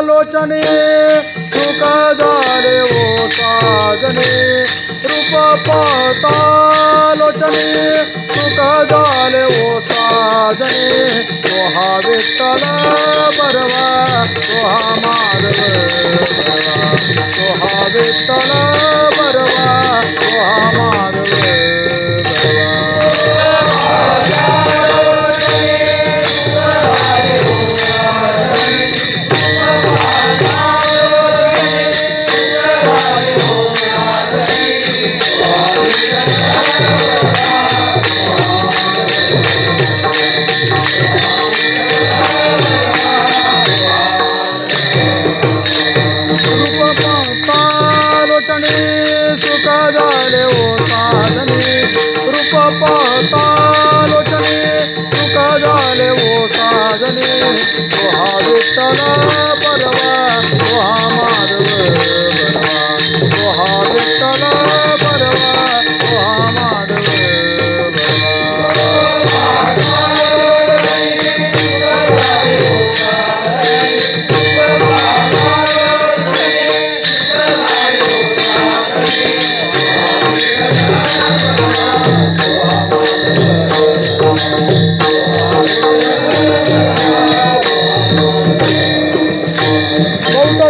लोचने सुख झाले ओ साजने रूप पाहता लोचने सुख झाले ओ साजने तो हा विठ्ठल बरवा तो हा माधव बरवा तो हा विठ्ठल बरवा तो हा माधव सुख झाले ओ साधने रूप पाहता लोचने सुख झाले ओ साधने तो हा विठ्ठल बरवा तो हा माधव बरवा तो हा विठ्ठल बरवा तो हा माधव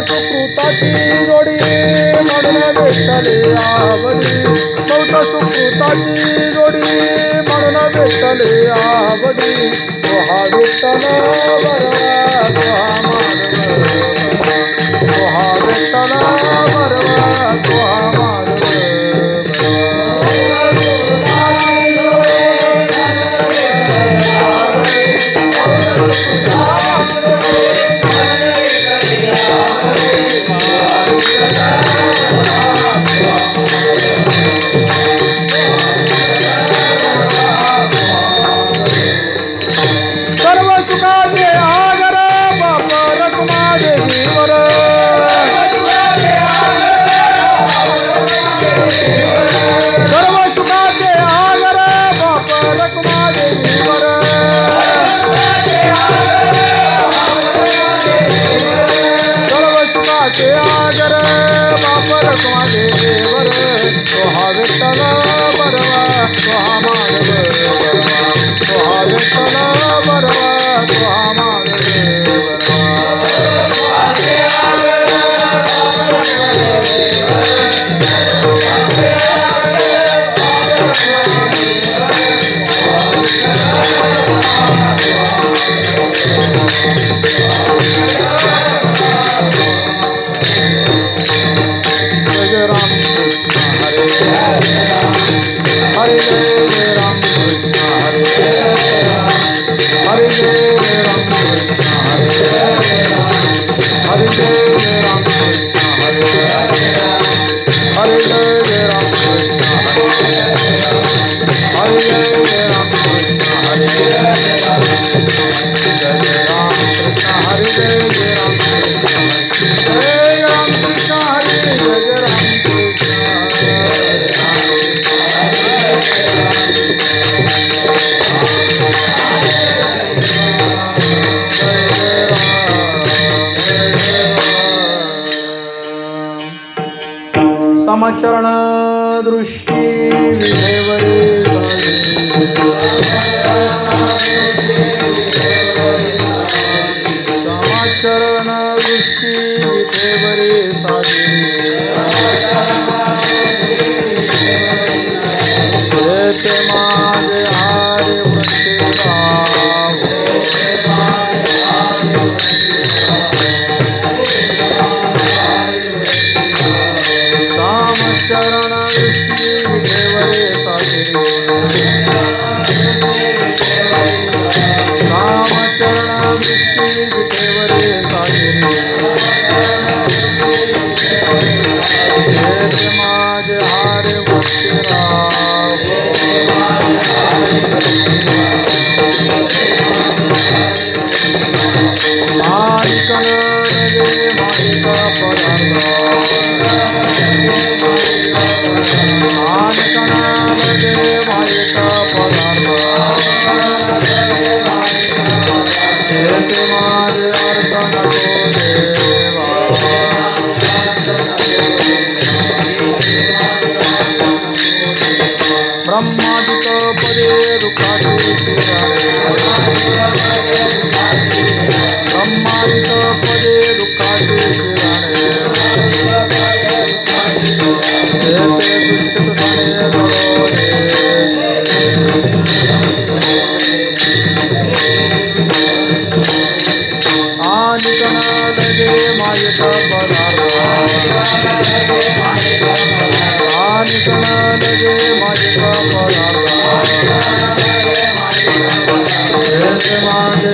सुकृताची जोडी म्हणून भेटले आवडी बहुत सुकृताची जोडी म्हणून भेटले आवडी तो हा विठ्ठल बरवा तो हा माधव तो हा विठ्ठल बरवा तो हा माधव सर्व सुखाचे आगर समचरण दृष्टी विधेवरे समचरण दृष्टी विधेवरे साधे माझे हारे चरण दृष्टी विधेवरे साधे रामचरण दृष्टी विधेवरे साधे माझे हारे मालिकन रे मालिका ब्रह्मादिक पदे दुःखाचे ब्रह्मादिक पदे दुःखाचे लगे मायका पदार्थ लगे मायका पदार्थ माझे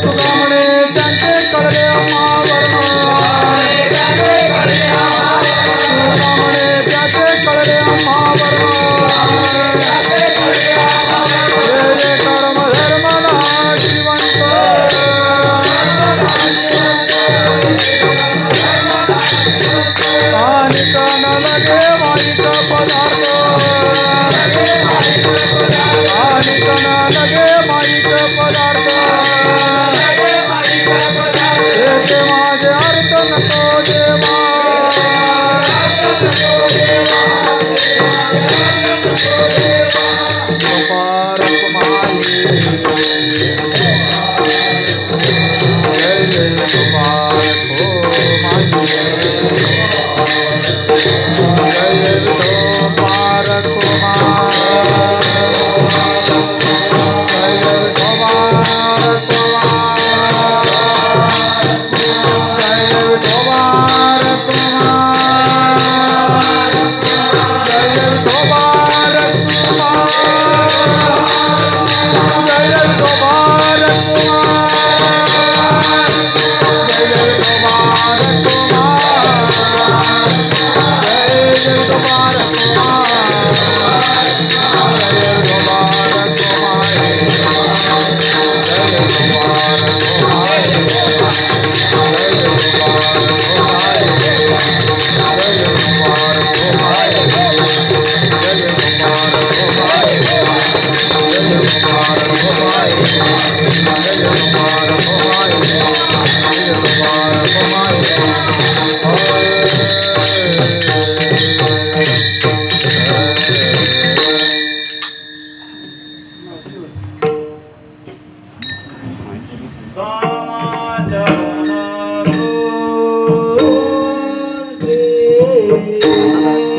तुकामणे त्यांचे कळले तुकामणे त्याचे कळले कर्म धर्मना जिवंत कानिकन लगे माईक पदार्थ कानिकन लगे माईक पदार्थ माझे अर्थ नको देवा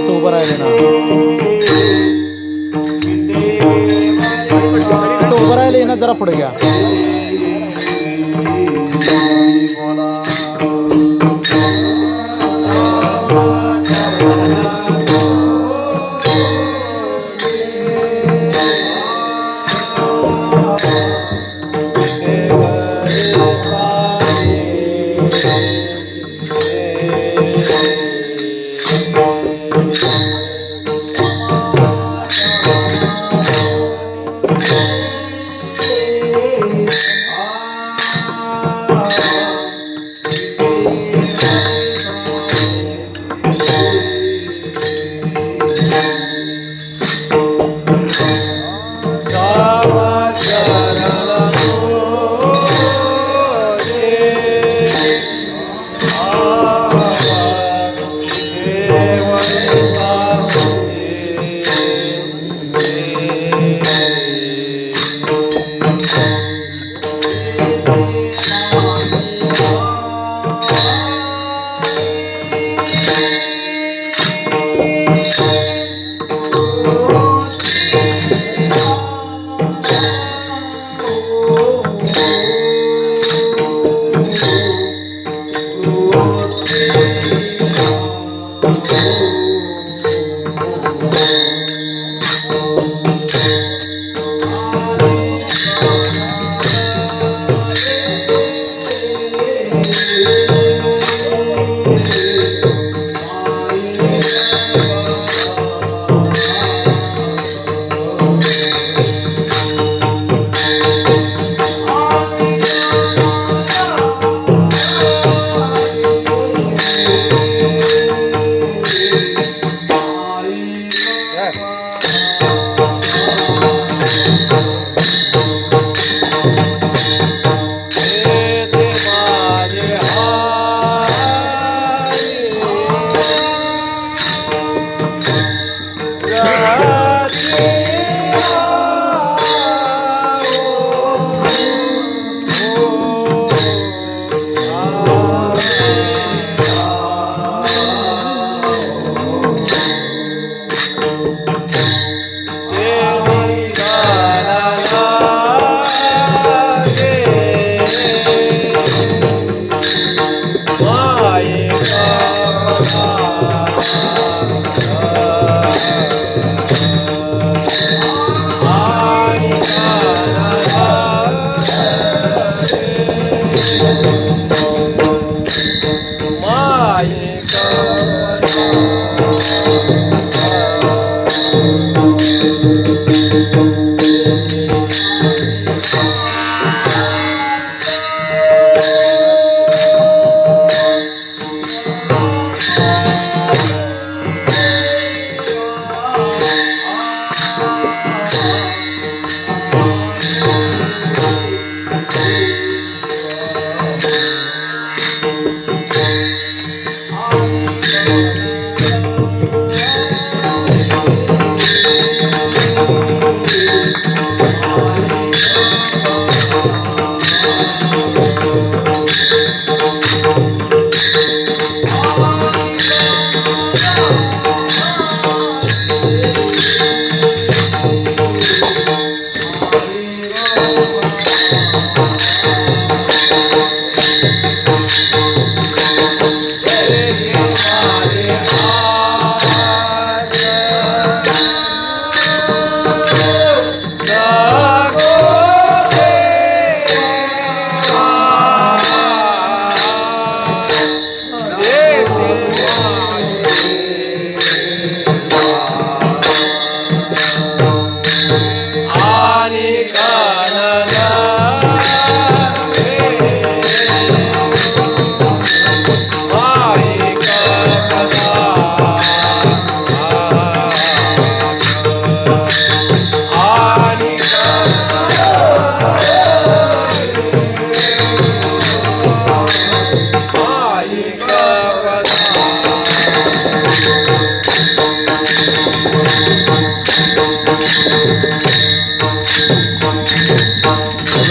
इथं उभं राहिले ना इथं उभं राहिले ना जरा पुढे घ्या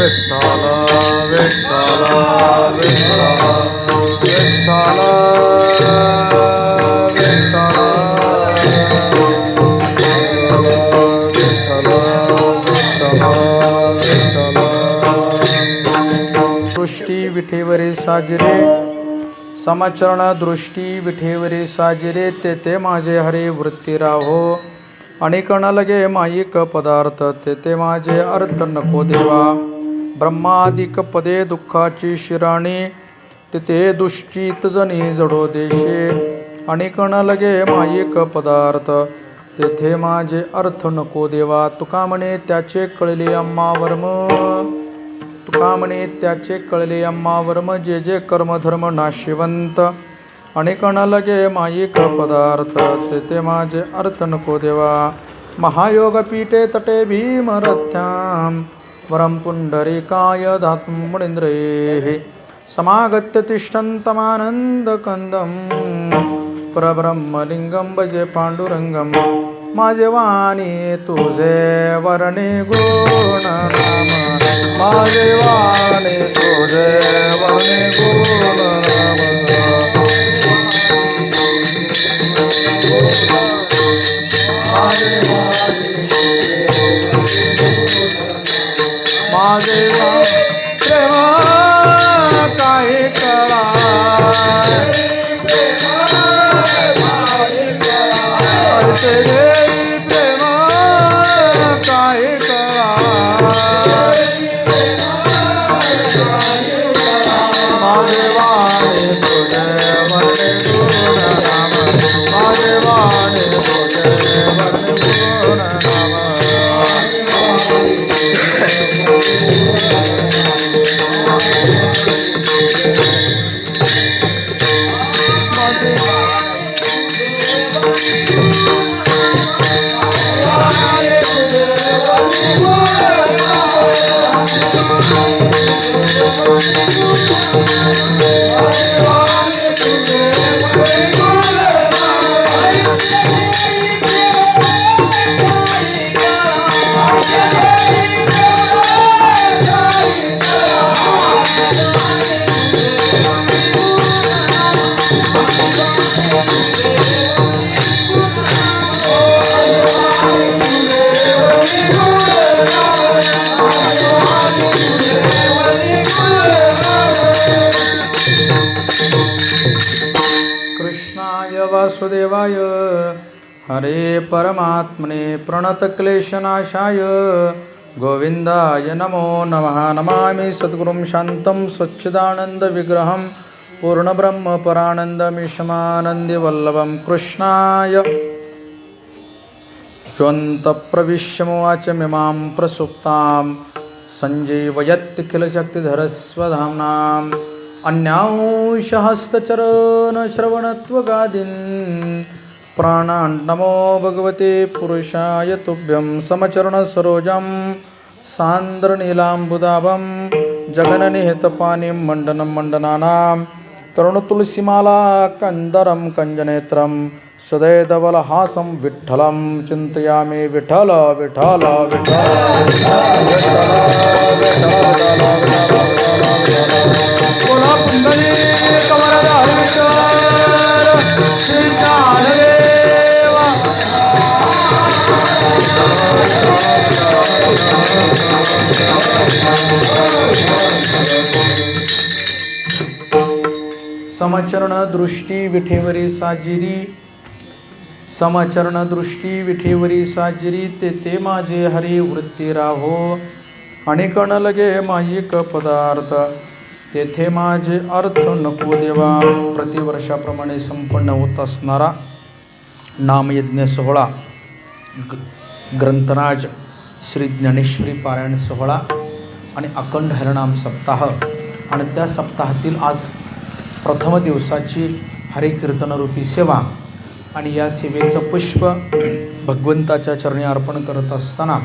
विठ्ठल विठ्ठल विठ्ठल विठ्ठल दृष्टी विठेवरे साजरे समचरण दृष्टी विठेवरे साजरे तेथे माझे हरे वृत्ती राहो अनेक न लगे माईक पदार्थ तेथे माझे अर्थ नको देवा ब्रह्मादिक पदे दुःखाची शिराणी तेथे दुश्चित जनी जडो देशे अनेक न लगे माईक पदार्थ तेथे माझे अर्थ नको देवा तुका म्हणे त्याचे कळले अम्मा वर्म तुका म्हणे त्याचे कळले अम्मा वर्म जे जे कर्मधर्म नाशिवंत अनेक न लगे माईक पदार्थ तेथे माझे अर्थ नको देवा महायोग पीठे तटे भीमरथ्याम वरम पुंडरीकाय धात्मुनिंद्रेः समागत्य तिष्ठन्तमानन्दकन्दं परब्रह्मलिंगं भजे पांडुरंगम माझे वाणी तुझे वर्णे गुण नाम माझे वाणी तुझे वर्णे गुण नाम माझे प्रेम काय कळा प्रेम काय कळा माझे वाणे तुझे वर्णे गुण नाम माझे वाणे तुझे वर्णे गुण नाम वासुदेवाय हरे परमात्मने प्रणतक्लेशनाशाय गोविंदाय नमो नमः नमामि सद्गुरुं शान्तं सच्चिदानन्दविग्रहं पूर्णब्रह्मपरानन्दमीशमानन्दिवल्लभं कृष्णाय च्वन्तप्रविश्यमुवाच मिमां प्रसुप्तां सञ्जीवयत्यखिलशक्तिधरस्वधाम्नाम् अन्यांशहस्तचरणश्रवणत्वगादीन् प्राणान् नमो भगवते पुरुषाय तुभ्यं समचरणसरोजं सान्द्रनीलाम्बुदाभं जगननिहितपानिं मण्डनं मण्डनानां तरुणतुलसीमाला कन्दरं कञ्जनेत्रं सदैधवलहासं विठ्ठलं चिन्तयामि विठ्ठल विठ्ठल समचरण दृष्टी विठेवरी साजिरी समचरण दृष्टी विठेवरी साजिरी तेथे माझे हरी वृत्ती राहो अनेक न लगे माईक पदार्थ तेथे माझे अर्थ नको देवा प्रतिवर्षाप्रमाणे संपन्न होत असणारा नामयज्ञ सोहळा ग्रंथराज श्री ज्ञानेश्वरी पारायण सोहळा आणि अखंड हरिनाम सप्ताह आणि त्या सप्ताहातील आज प्रथम दिवसाची हरिकीर्तनरूपी सेवा आणि या सेवेचं पुष्प भगवंताच्या चरणी अर्पण करत असताना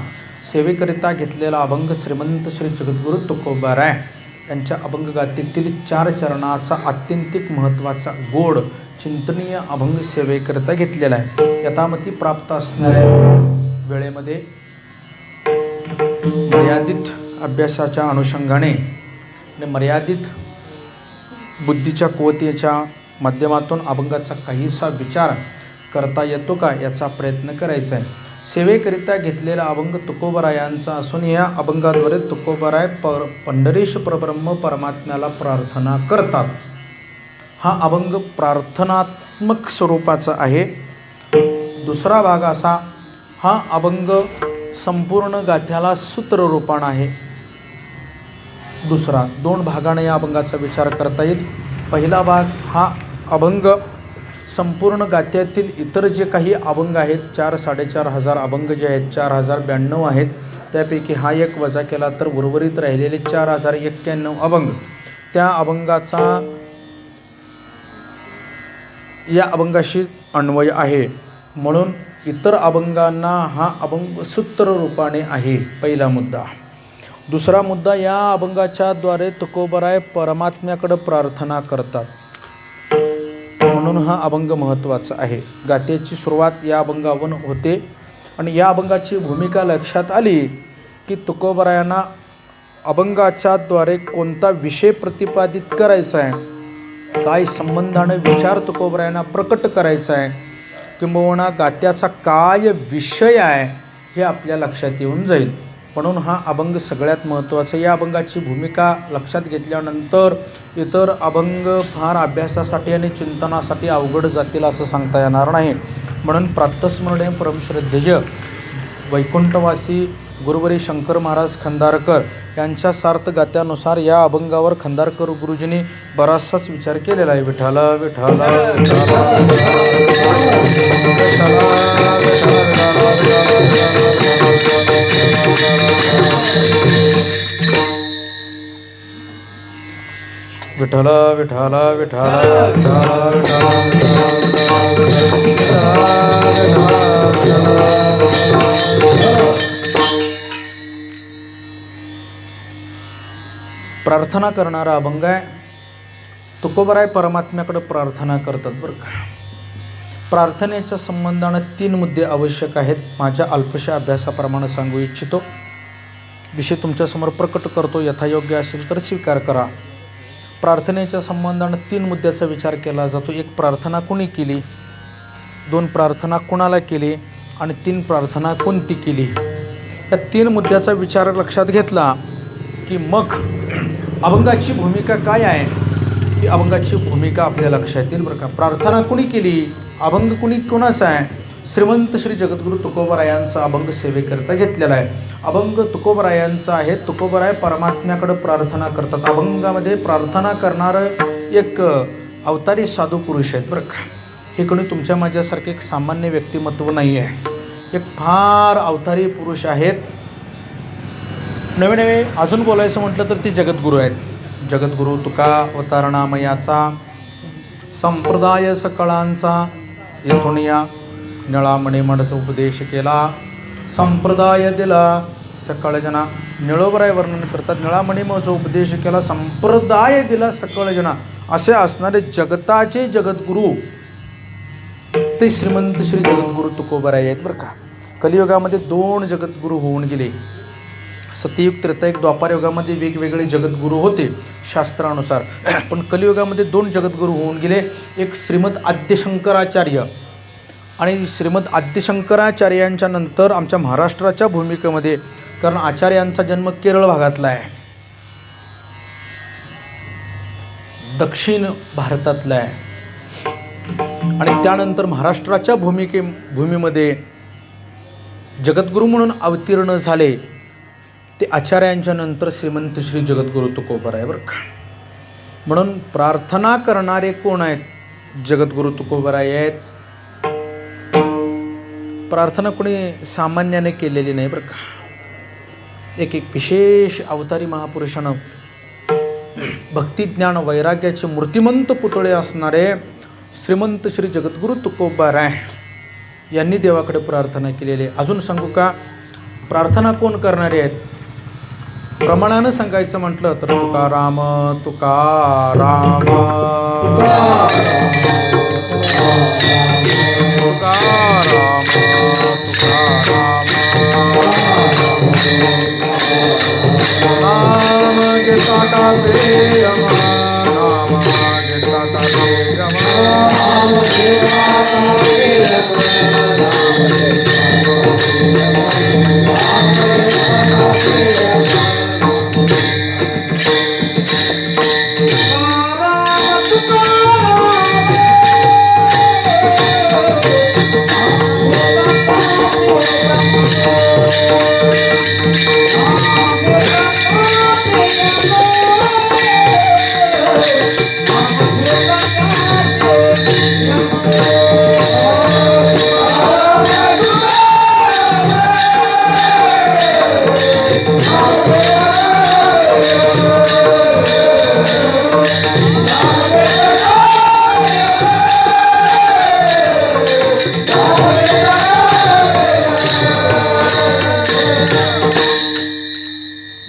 सेवेकरिता घेतलेला अभंग श्रीमंत श्री जगद्गुरु तुकोबाराय यांच्या अभंगगाथेतील 4 चरणाचा आत्यंतिक महत्त्वाचा गोड चिंतनीय अभंग सेवेकरिता घेतलेला आहे. यथामती प्राप्त असणाऱ्या वेळेमध्ये मर्यादित अभ्यासाच्या अनुषंगाने आणि मर्यादित बुद्धीच्या कुवतेच्या माध्यमातून अभंगाचा काहीसा विचार करता येतो का याचा प्रयत्न करायचा आहे. सेवेकरिता घेतलेला अभंग तुकोबरायांचा असून या अभंगाद्वारे तुकोबराय पंढरीश परब्रह्म परमात्म्याला प्रार्थना करतात. हा अभंग प्रार्थनात्मक स्वरूपाचा आहे. दुसरा भाग असा, हा अभंग संपूर्ण गाथ्याला सूत्ररूपाण आहे. दुसरा, दोन भागाने या अभंगाचा विचार करता येईल. पहिला भाग, हा अभंग संपूर्ण गाथ्यातील इतर जे काही अभंग आहेत, 4-4.5 हजार अभंग जे आहेत, 4092 आहेत, त्यापैकी हा एक वजा केला तर उर्वरित राहिलेले 4091 अभंग, त्या अभंगाचा या अभंगाशी अन्वय आहे. म्हणून इतर अभंगांना हा अभंग सूत्र रूपाने आहे. पहिला मुद्दा. दुसरा मुद्दा, या अभंगाच्या द्वारे तुकोबराय परमात्म्याकडे प्रार्थना करतात, म्हणून हा अभंग महत्त्वाचा आहे. गाथेची सुरुवात या अभंगावरून होते आणि या अभंगाची भूमिका लक्षात आली की तुकोबरायांना अभंगाच्या द्वारे कोणता विषय प्रतिपादित करायचा आहे, काय संबंधाने विचार तुकोबरायांना प्रकट करायचा आहे, किंबहुना गाथ्याचा काय विषय आहे हे आपल्या लक्षात येऊन जाईल. म्हणून हा अभंग सगळ्यात महत्त्वाचा. या अभंगाची भूमिका लक्षात घेतल्यानंतर इतर अभंग फार अभ्यासासाठी आणि चिंतनासाठी अवघड जातील असं सांगता येणार नाही. म्हणून प्रातस्मरणीय परमश्रद्धेय वैकुंठवासी गुरुवरी शंकर महाराज खंदारकर यांच्या सार्थ गाथ्यानुसार या अभंगावर खंदारकर गुरुजींनी बराचसाच विचार केलेला आहे. विठ्ठल विठ्ठल विठ्ठल विठ्ठल विठ्ठल प्रार्थना करणारा अभंग आहे. तुकोबराय परमात्म्याकडे प्रार्थना करतात बरं का. प्रार्थनेच्या संबंधाने 3 मुद्दे आवश्यक आहेत. माझ्या अल्पशा अभ्यासाप्रमाणे सांगू इच्छितो. विषय तुमच्यासमोर प्रकट करतो, यथायोग्य असेल तर स्वीकार करा. प्रार्थनेच्या संबंधाने 3 मुद्द्याचा विचार केला जातो. 1, प्रार्थना कोणी केली, 2, प्रार्थना कोणाला केली आणि 3, प्रार्थना कोणती केली. या 3 मुद्द्याचा विचार लक्षात घेतला की मग अभंगाची भूमिका काय आहे, ही अभंगाची भूमिका आपल्या लक्षात येईल बरं का. प्रार्थना कुणी केली, अभंग कुणी कोणाचा आहे, श्रीमंत श्री जगद्गुरू तुकोबरायांचा अभंग सेवेकरिता घेतलेला आहे. अभंग तुकोबरायांचा आहे. तुकोबराय परमात्म्याकडे प्रार्थना करतात. अभंगामध्ये प्रार्थना करणारं एक अवतारी साधू पुरुष आहेत बरं का. हे कोणी तुमच्या माझ्यासारखे एक सामान्य व्यक्तिमत्व नाही आहे. एक फार अवतारी पुरुष आहेत. नवे अजून बोलायचं म्हटलं तर ते जगद्गुरू आहेत. जगद्गुरू तुका अवतारणामयाचा संप्रदाय सकळांचा येथून या निळामणी मठचा उपदेश केला, संप्रदाय दिला सकळ जना. निळोबराय वर्णन करतात, निळामणी मठचा उपदेश केला, संप्रदाय दिला सकळ जना. असे असणारे जगताचे जगद्गुरू ते श्रीमंत श्री जगद्गुरू तुकोबराय आहेत बरं का. कलियुगामध्ये 2 जगद्गुरू होऊन गेले. सत्ययुग, त्रेतायुग, द्वापार युगामध्ये वेगवेगळे जगद्गुरू होते शास्त्रानुसार, पण कलियुगामध्ये 2 जगद्गुरू होऊन गेले. एक श्रीमद आद्यशंकराचार्य आणि श्रीमद आद्यशंकराचार्यांच्या नंतर आमच्या महाराष्ट्राच्या भूमिकेमध्ये, कारण आचार्यांचा जन्म केरळ भागातला आहे, दक्षिण भारतातला आहे, आणि त्यानंतर महाराष्ट्राच्या भूमीमध्ये जगद्गुरू म्हणून अवतीर्ण झाले ते आचार्यांच्या नंतर श्रीमंत श्री जगद्गुरू तुकोबराय बरं का. म्हणून प्रार्थना करणारे कोण आहेत, जगद्गुरू तुकोबराय आहेत. प्रार्थना कोणी सामान्याने केलेली नाही बरं का. एक विशेष अवतारी महापुरुषानं भक्ती ज्ञान वैराग्याचे मूर्तिमंत पुतळे असणारे श्रीमंत श्री जगद्गुरू तुकोबराय यांनी देवाकडे प्रार्थना केलेली. अजून सांगू का, प्रार्थना कोण करणारे आहेत प्रमाणानं सांगायचं म्हटलं तर तुकाराम तुकाराम तुकाराम तुकाराम नाम घेता का प्रेम नाम घेता का प्रेम नाम घेता का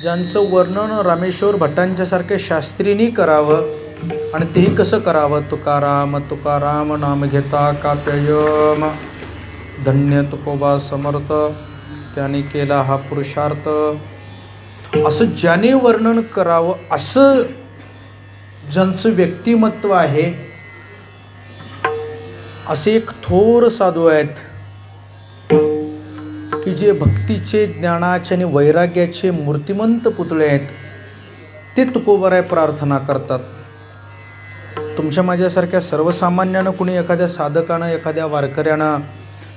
ज्यांचं वर्णन रामेश्वर भट्टांच्या सारखे शास्त्रींनी करावं आणि तेही कसं करावं. तुकाराम तुकाराम नाम घेता काप्ययम धन्य तुकोबा समर्थ त्याने केला हा पुरुषार्थ. असं ज्याने वर्णन करावं असं ज्यांचं व्यक्तिमत्व आहे असे एक थोर साधू आहेत की जे भक्तीचे ज्ञानाचे आणि वैराग्याचे मूर्तिमंत पुतळे आहेत. ते तुकोबराय प्रार्थना करतात. तुमच्या माझ्यासारख्या सर्वसामान्यानं कुणी एखाद्या साधकानं एखाद्या वारकऱ्यानं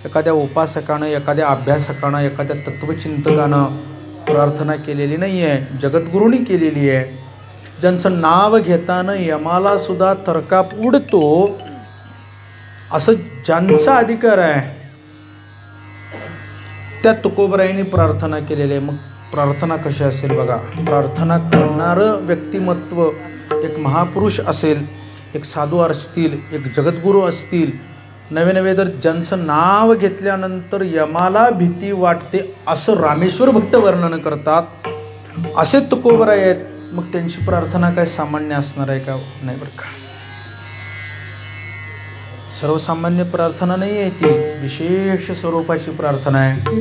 एखाद्या उपासकानं एखाद्या अभ्यासकानं एखाद्या तत्वचिंतकानं प्रार्थना केलेली नाही आहे. जगद्गुरूंनी केलेली आहे. ज्यांचं नाव घेताना यमाला सुद्धा थरकाप उडतो असं ज्यांचा अधिकार आहे त्या तुकोबरायांनी प्रार्थना केलेली आहे. मग प्रार्थना कशी असेल बघा. प्रार्थना करणारं व्यक्तिमत्व एक महापुरुष असेल, एक साधू असतील, एक जगद्गुरू असतील. नवे नवे तर ज्यांचं नाव घेतल्यानंतर यमाला भीती वाटते असं रामेश्वर भट्ट वर्णन करतात असे तुकोबराय आहेत. मग त्यांची प्रार्थना काय सामान्य असणार आहे का? नाही बरं का. सर्वसामान्य प्रार्थना नाही आहे ती, विशेष स्वरूपाची प्रार्थना आहे.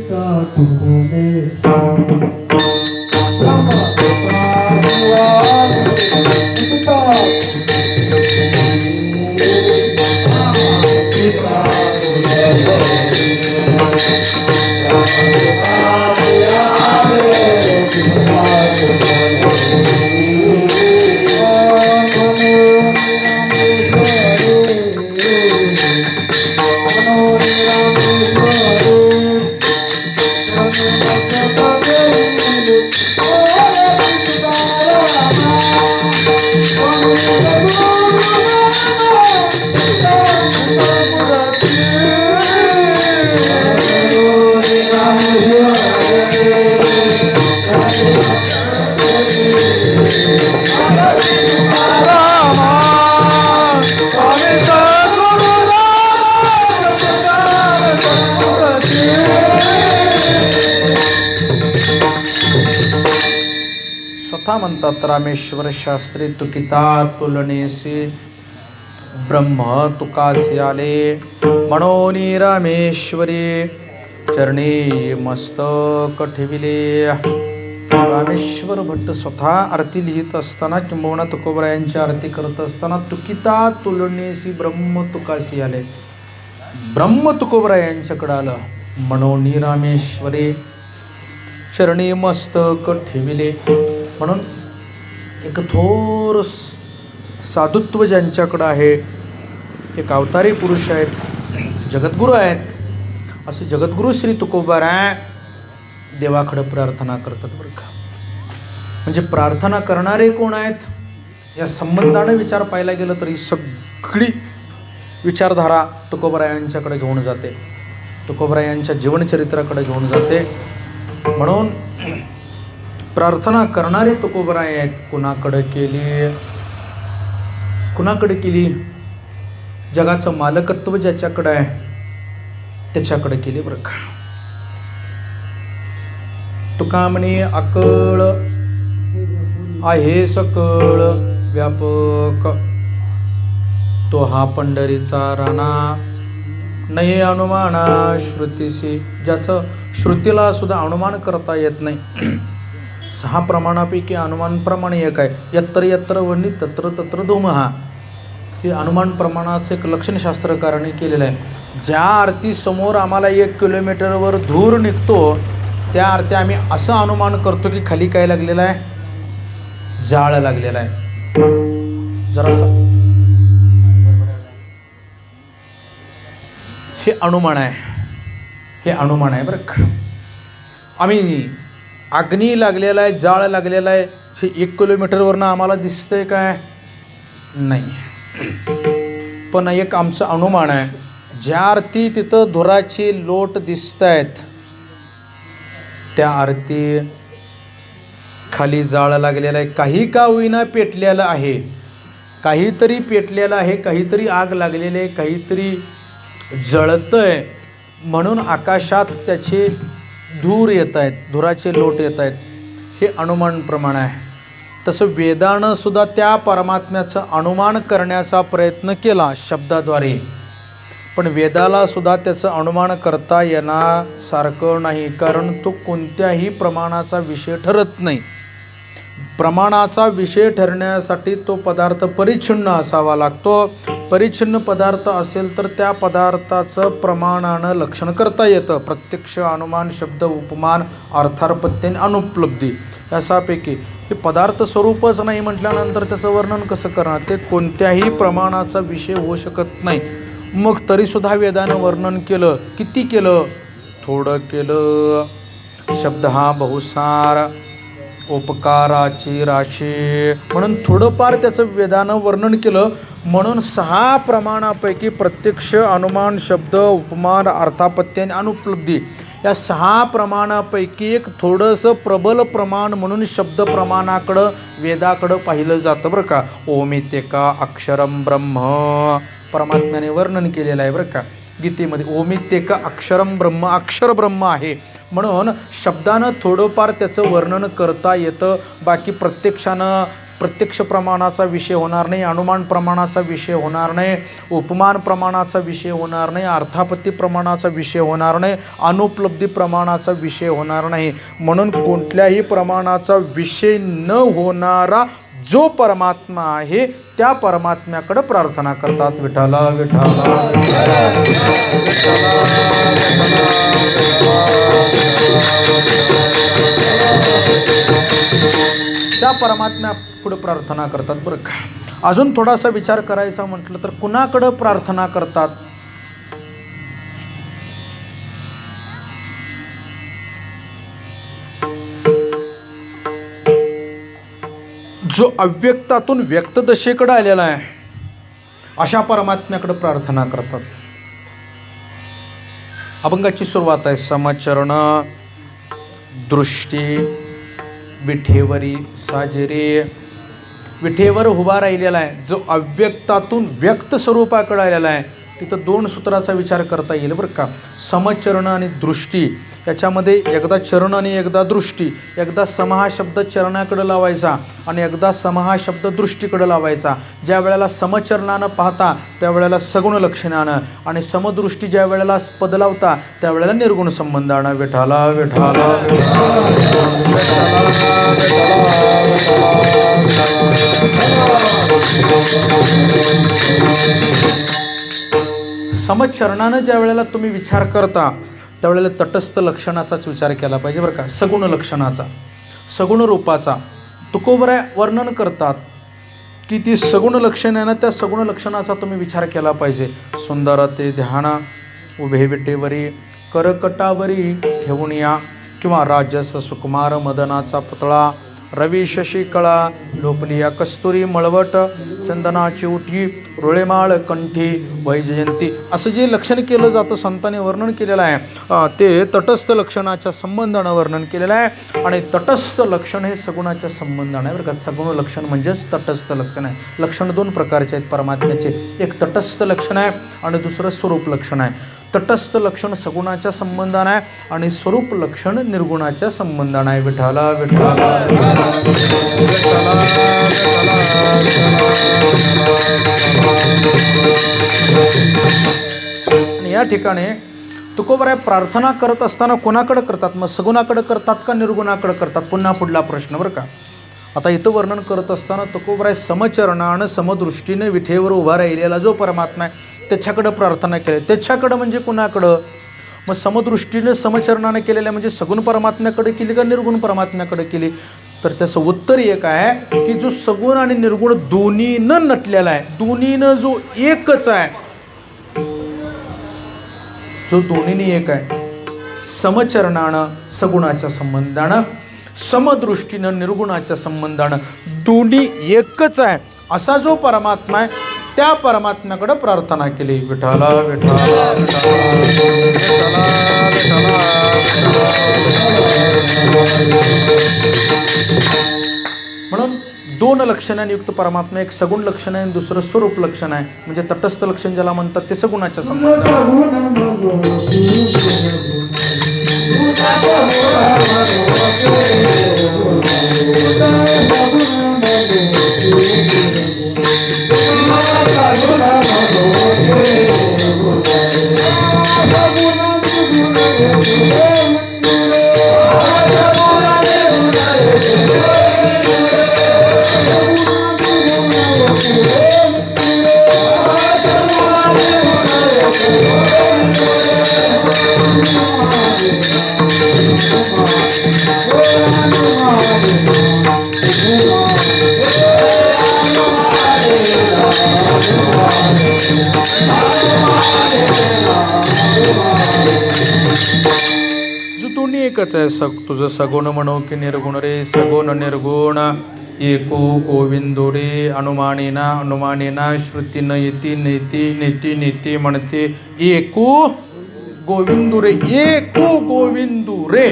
स्वतः म्हणतात रामेश्वर शास्त्री तुकिता तुलनेसी ब्रह्म तुकासी आले म्हणोनी रामेश्वरी चरणी मस्तक ठेविले. रामेश्वर भट्ट स्वतः आरती लिहित असताना किंबहुना तुकोबरायांची आरती करत असताना तुकिता तुलनेसी ब्रह्म तुकासी आले, ब्रह्म तुकोबरायांच्याकडे आलं. म्हणोनी रामेश्वरी चरणी मस्तक ठेविले. म्हणून एक थोर साधुत्व ज्यांच्याकडं आहे, एक अवतारी पुरुष आहेत, जगद्गुरू आहेत, असे जगद्गुरू श्री तुकोबाराय देवाकडे प्रार्थना करतात बरं का. म्हणजे प्रार्थना करणारे कोण आहेत या संबंधाने विचार पाहायला गेलं तर ही सगळी विचारधारा तुकोबरायांच्याकडे घेऊन जाते, तुकोबरायांच्या जीवनचरित्राकडे घेऊन जाते. म्हणून प्रार्थना करणारे तुकोबराय आहेत. कुणाकडे केली? कुणाकडे केली? जगाचं मालकत्व ज्याच्याकडे आहे त्याच्याकडे केली बरं का. तुका म्हणे अकळ आहे सकळ व्यापक, तो हा पंढरीचा राणा नाही अनुमाना श्रुतीशी. ज्याचं श्रुतीला सुद्धा अनुमान करता येत नाही 6 प्रमाणापैकी अनुमान प्रमाण एक आहे. यत्र यत्र वह्नी तत्र तत्र धूमः. हे अनुमान प्रमाणाचं एक लक्षणशास्त्रकाराने केलेलं आहे. ज्या अर्थी समोर आम्हाला 1 किलोमीटरवर धूर निघतो त्या अर्थी आम्ही असं अनुमान करतो की खाली काय लागलेलं आहे, जाळ लागलेला आहे. जरासा हे अनुमान आहे, हे अनुमान आहे बरं का. आम्ही अग्नी लागलेला आहे, जाळ लागलेला आहे, हे 1 किलोमीटरवरनं आम्हाला दिसतंय काय, नाही. पण एक आमचं अनुमान आहे, ज्या अर्थी तिथं धुराची लोट दिसत आहेत त्या अर्थी खाली जाळ लागलेला आहे. काही का होईना पेटलेलं आहे, काहीतरी पेटलेलं आहे, काहीतरी आग लागलेली आहे, काहीतरी जळतंय म्हणून आकाशात त्याचे धूर येत आहेत, धुराचे लोट येत आहेत. हे अनुमान प्रमाण आहे. तसं वेदानं सुद्धा त्या परमात्म्याचं अनुमान करण्याचा प्रयत्न केला शब्दाद्वारे, पण वेदाला सुद्धा त्याचं अनुमान करता येण्यासारखं नाही, कारण तो कोणत्याही प्रमाणाचा विषय ठरत नाही. प्रमाणाचा विषय ठरण्यासाठी तो पदार्थ परिच्छिन्न असावा लागतो. परिच्छिन्न पदार्थ असेल तर त्या पदार्थाचं प्रमाणानं लक्षण करता येतं. प्रत्यक्ष, अनुमान, शब्द, उपमान, अर्थापत्ती आणि अनुपलब्धी यासापैकी हे पदार्थ स्वरूपच नाही म्हटल्यानंतर त्याचं वर्णन कसं करणार, ते कोणत्याही प्रमाणाचा विषय होऊ शकत नाही. मग तरीसुद्धा वेदानं वर्णन केलं, किती केलं, थोडं केलं. शब्द हा बहुसार, उपकाराची राशी, म्हणून थोडंफार त्याचं वेदानं वर्णन केलं. म्हणून 6 प्रमाणापैकी प्रत्यक्ष, अनुमान, शब्द, उपमान, अर्थापत्ती आणि अनुपलब्धी या 6 प्रमाणापैकी एक थोडंसं प्रबल प्रमाण म्हणून शब्द प्रमाणाकडं, वेदाकडं पाहिलं जातं बरं का. ओमित्येका अक्षरम ब्रह्म परमात्म्याने वर्णन केलेलं आहे बरं का गीतेमध्ये. ओमित्येका अक्षरम ब्रह्म, अक्षर ब्रह्म आहे म्हणून शब्दानं थोडंफार त्याचं वर्णन करता येतं. बाकी प्रत्यक्ष प्रमाणाचा विषय होणार नाही, अनुमान प्रमाणाचा विषय होणार नाही, उपमान प्रमाणाचा विषय होणार नाही, अर्थापत्ती प्रमाणाचा विषय होणार नाही, अनुपलब्धी प्रमाणाचा विषय होणार नाही. म्हणून कोणत्याही प्रमाणाचा विषय न होणारा जो परमात्मा आहे त्या परमात्म्याकडे प्रार्थना करतात. विठ्ठला विठ्ठला त्या परमात्म्या पुढे प्रार्थना करतात बरं का. अजून थोडासा विचार करायचा म्हटलं तर कुणाकडं प्रार्थना करतात, जो अव्यक्तातून व्यक्त दशेकडे आलेला आहे अशा परमात्म्याकडे प्रार्थना करतात. अभंगाची सुरुवात आहे. समचरण दृष्टी विठेवरी साजरे. विठेवर उभा राहिलेला आहे जो अव्यक्तातून व्यक्त स्वरूपाकडे आलेला आहे. तिथं 2 सूत्राचा विचार करता येईल बरं का. समचरण आणि दृष्टी याच्यामध्ये एकदा चरण आणि एकदा दृष्टी. एकदा सम हा शब्द चरणाकडे लावायचा आणि एकदा सम हा शब्द दृष्टीकडे लावायचा. ज्या वेळेला समचरणानं पाहता त्यावेळेला सगुण लक्षणानं आणि समदृष्टी ज्या वेळेला पद लावता त्यावेळेला निर्गुण संबंधानं. विठाला विठाला समचरणानं ज्या वेळेला तुम्ही विचार करता त्यावेळेला तटस्थ लक्षणाचाच विचार केला पाहिजे बरं का. सगुण लक्षणाचा, सगुण रूपाचा तुकोबरा वर्णन करतात की ती सगुण लक्षणानं त्या सगुण लक्षणाचा तुम्ही विचार केला पाहिजे. सुंदर ते ध्यान उभे विटेवरी करकटावरी ठेवून या, किंवा राजस सुकुमार मदनाचा पुतळा, रवी शशी कळा लोपलिया कस्तुरी मळवट, चंदनाची उठी रोळेमाळ कंठी वैजयंती, असं जे लक्षण केलं जातं संतांनी वर्णन केलेलं आहे ते तटस्थ लक्षणाच्या संबंधानं वर्णन केलेलं आहे. आणि तटस्थ लक्षण हे सगुणाच्या संबंधानं आहे बरं का. सगुण लक्षण म्हणजेच तटस्थ लक्षण आहे. लक्षण 2 प्रकारचे आहेत परमात्म्याचे. एक तटस्थ लक्षण आहे आणि दुसरं स्वरूप लक्षण आहे. तटस्थ लक्षण सगुणाच्या संबंधानं आहे आणि स्वरूप लक्षण निर्गुणाच्या संबंधानं आहे. विठाला विठाला आणि या ठिकाणी तुकोबराय प्रार्थना करत असताना कोणाकडे करतात? मग सगुणाकडे करतात का निर्गुणाकडे करतात? पुन्हा पुढला प्रश्न बरं का. आता इथं वर्णन करत असताना तुकोबराय समचरणानं समदृष्टीने विठेवर उभा राहिलेला जो परमात्मा आहे त्याच्याकडं प्रार्थना केली. त्याच्याकडं म्हणजे कुणाकडं? मग समदृष्टीने समचरणाने केलेल्या म्हणजे सगुण परमात्म्याकडे केली का निर्गुण परमात्म्याकडे केली? तर त्याचं उत्तर एक आहे की जो सगुण आणि निर्गुण दोन्हीनं नटलेला आहे, दोन्हीनं जो एकच आहे, जो दोन्हीने एक आहे, समचरणानं सगुणाच्या संबंधानं, समदृष्टीनं निर्गुणाच्या संबंधानं दोन्ही एकच आहे असा जो परमात्मा आहे त्या परमात्म्याकडे प्रार्थना केली. विठाला विठाला म्हणून दोन लक्षणांनी युक्त परमात्मा, एक सगुण लक्षण आहे आणि दुसरं स्वरूप लक्षण आहे. म्हणजे तटस्थ लक्षण ज्याला म्हणतात ते सगुणाच्या संबंधानं. जो दोन्ही एकच आहे. तुझं सगुण म्हणो की निर्गुण रे, सगुण निर्गुण एको गोविंदो रे. अनुमानेना अनुमानेना श्रुती नयती नेती नेती नेती म्हणते एको गोविंदू रे. एको गोविंदू रे.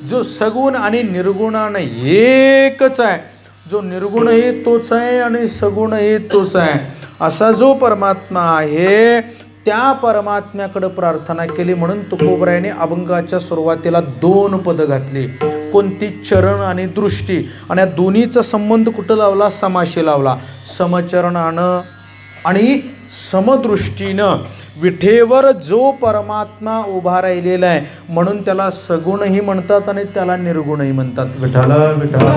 जो सगुण आणि निर्गुणानं एकच आहे, जो निर्गुणही तोच आहे आणि सगुणही तोच आहे असा जो परमात्मा आहे त्या परमात्म्याकडे प्रार्थना केली. म्हणून तुकोबरायाने अभंगाच्या सुरुवातीला दोन पदं घातली. कोणती? चरण आणि दृष्टी. आणि या दोन्हीचा संबंध कुठं लावला? समाशी लावला. समचरणानं आणि समदृष्टीनं विठेवर जो परमात्मा उभा राहिलेला आहे म्हणून त्याला सगुणही म्हणतात आणि त्याला निर्गुणही म्हणतात. विठाला विठाला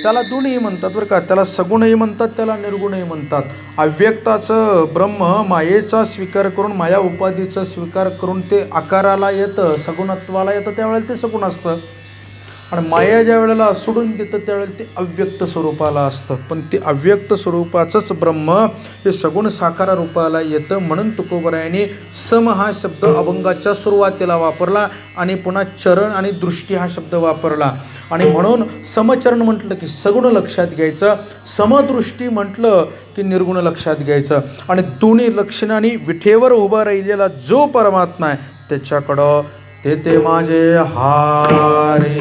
त्याला दोन्ही म्हणतात बरं का. त्याला सगुणही म्हणतात, त्याला निर्गुणही म्हणतात. अव्यक्ताचं ब्रह्म मायेचा स्वीकार करून, माया उपाधीचा स्वीकार करून ते आकाराला येतं, सगुणत्वाला येतं, त्यावेळेला ते सगुण असतं. आणि माया ज्या वेळेला सोडून देतं त्यावेळेला ते अव्यक्त स्वरूपाला असतं. पण ते अव्यक्त स्वरूपाचंच ब्रह्म हे सगुण साकार रूपाला येतं. म्हणून तुकोबरायाने सम हा शब्द अभंगाच्या सुरुवातीला वापरला आणि पुन्हा चरण आणि दृष्टी हा शब्द वापरला. आणि म्हणून समचरण म्हटलं की सगुण लक्षात घ्यायचं, समदृष्टी म्हटलं की निर्गुण लक्षात घ्यायचं. आणि दोन्ही लक्षणांनी विठेवर उभा राहिलेला जो परमात्मा आहे त्याच्याकडं ते माझे हारे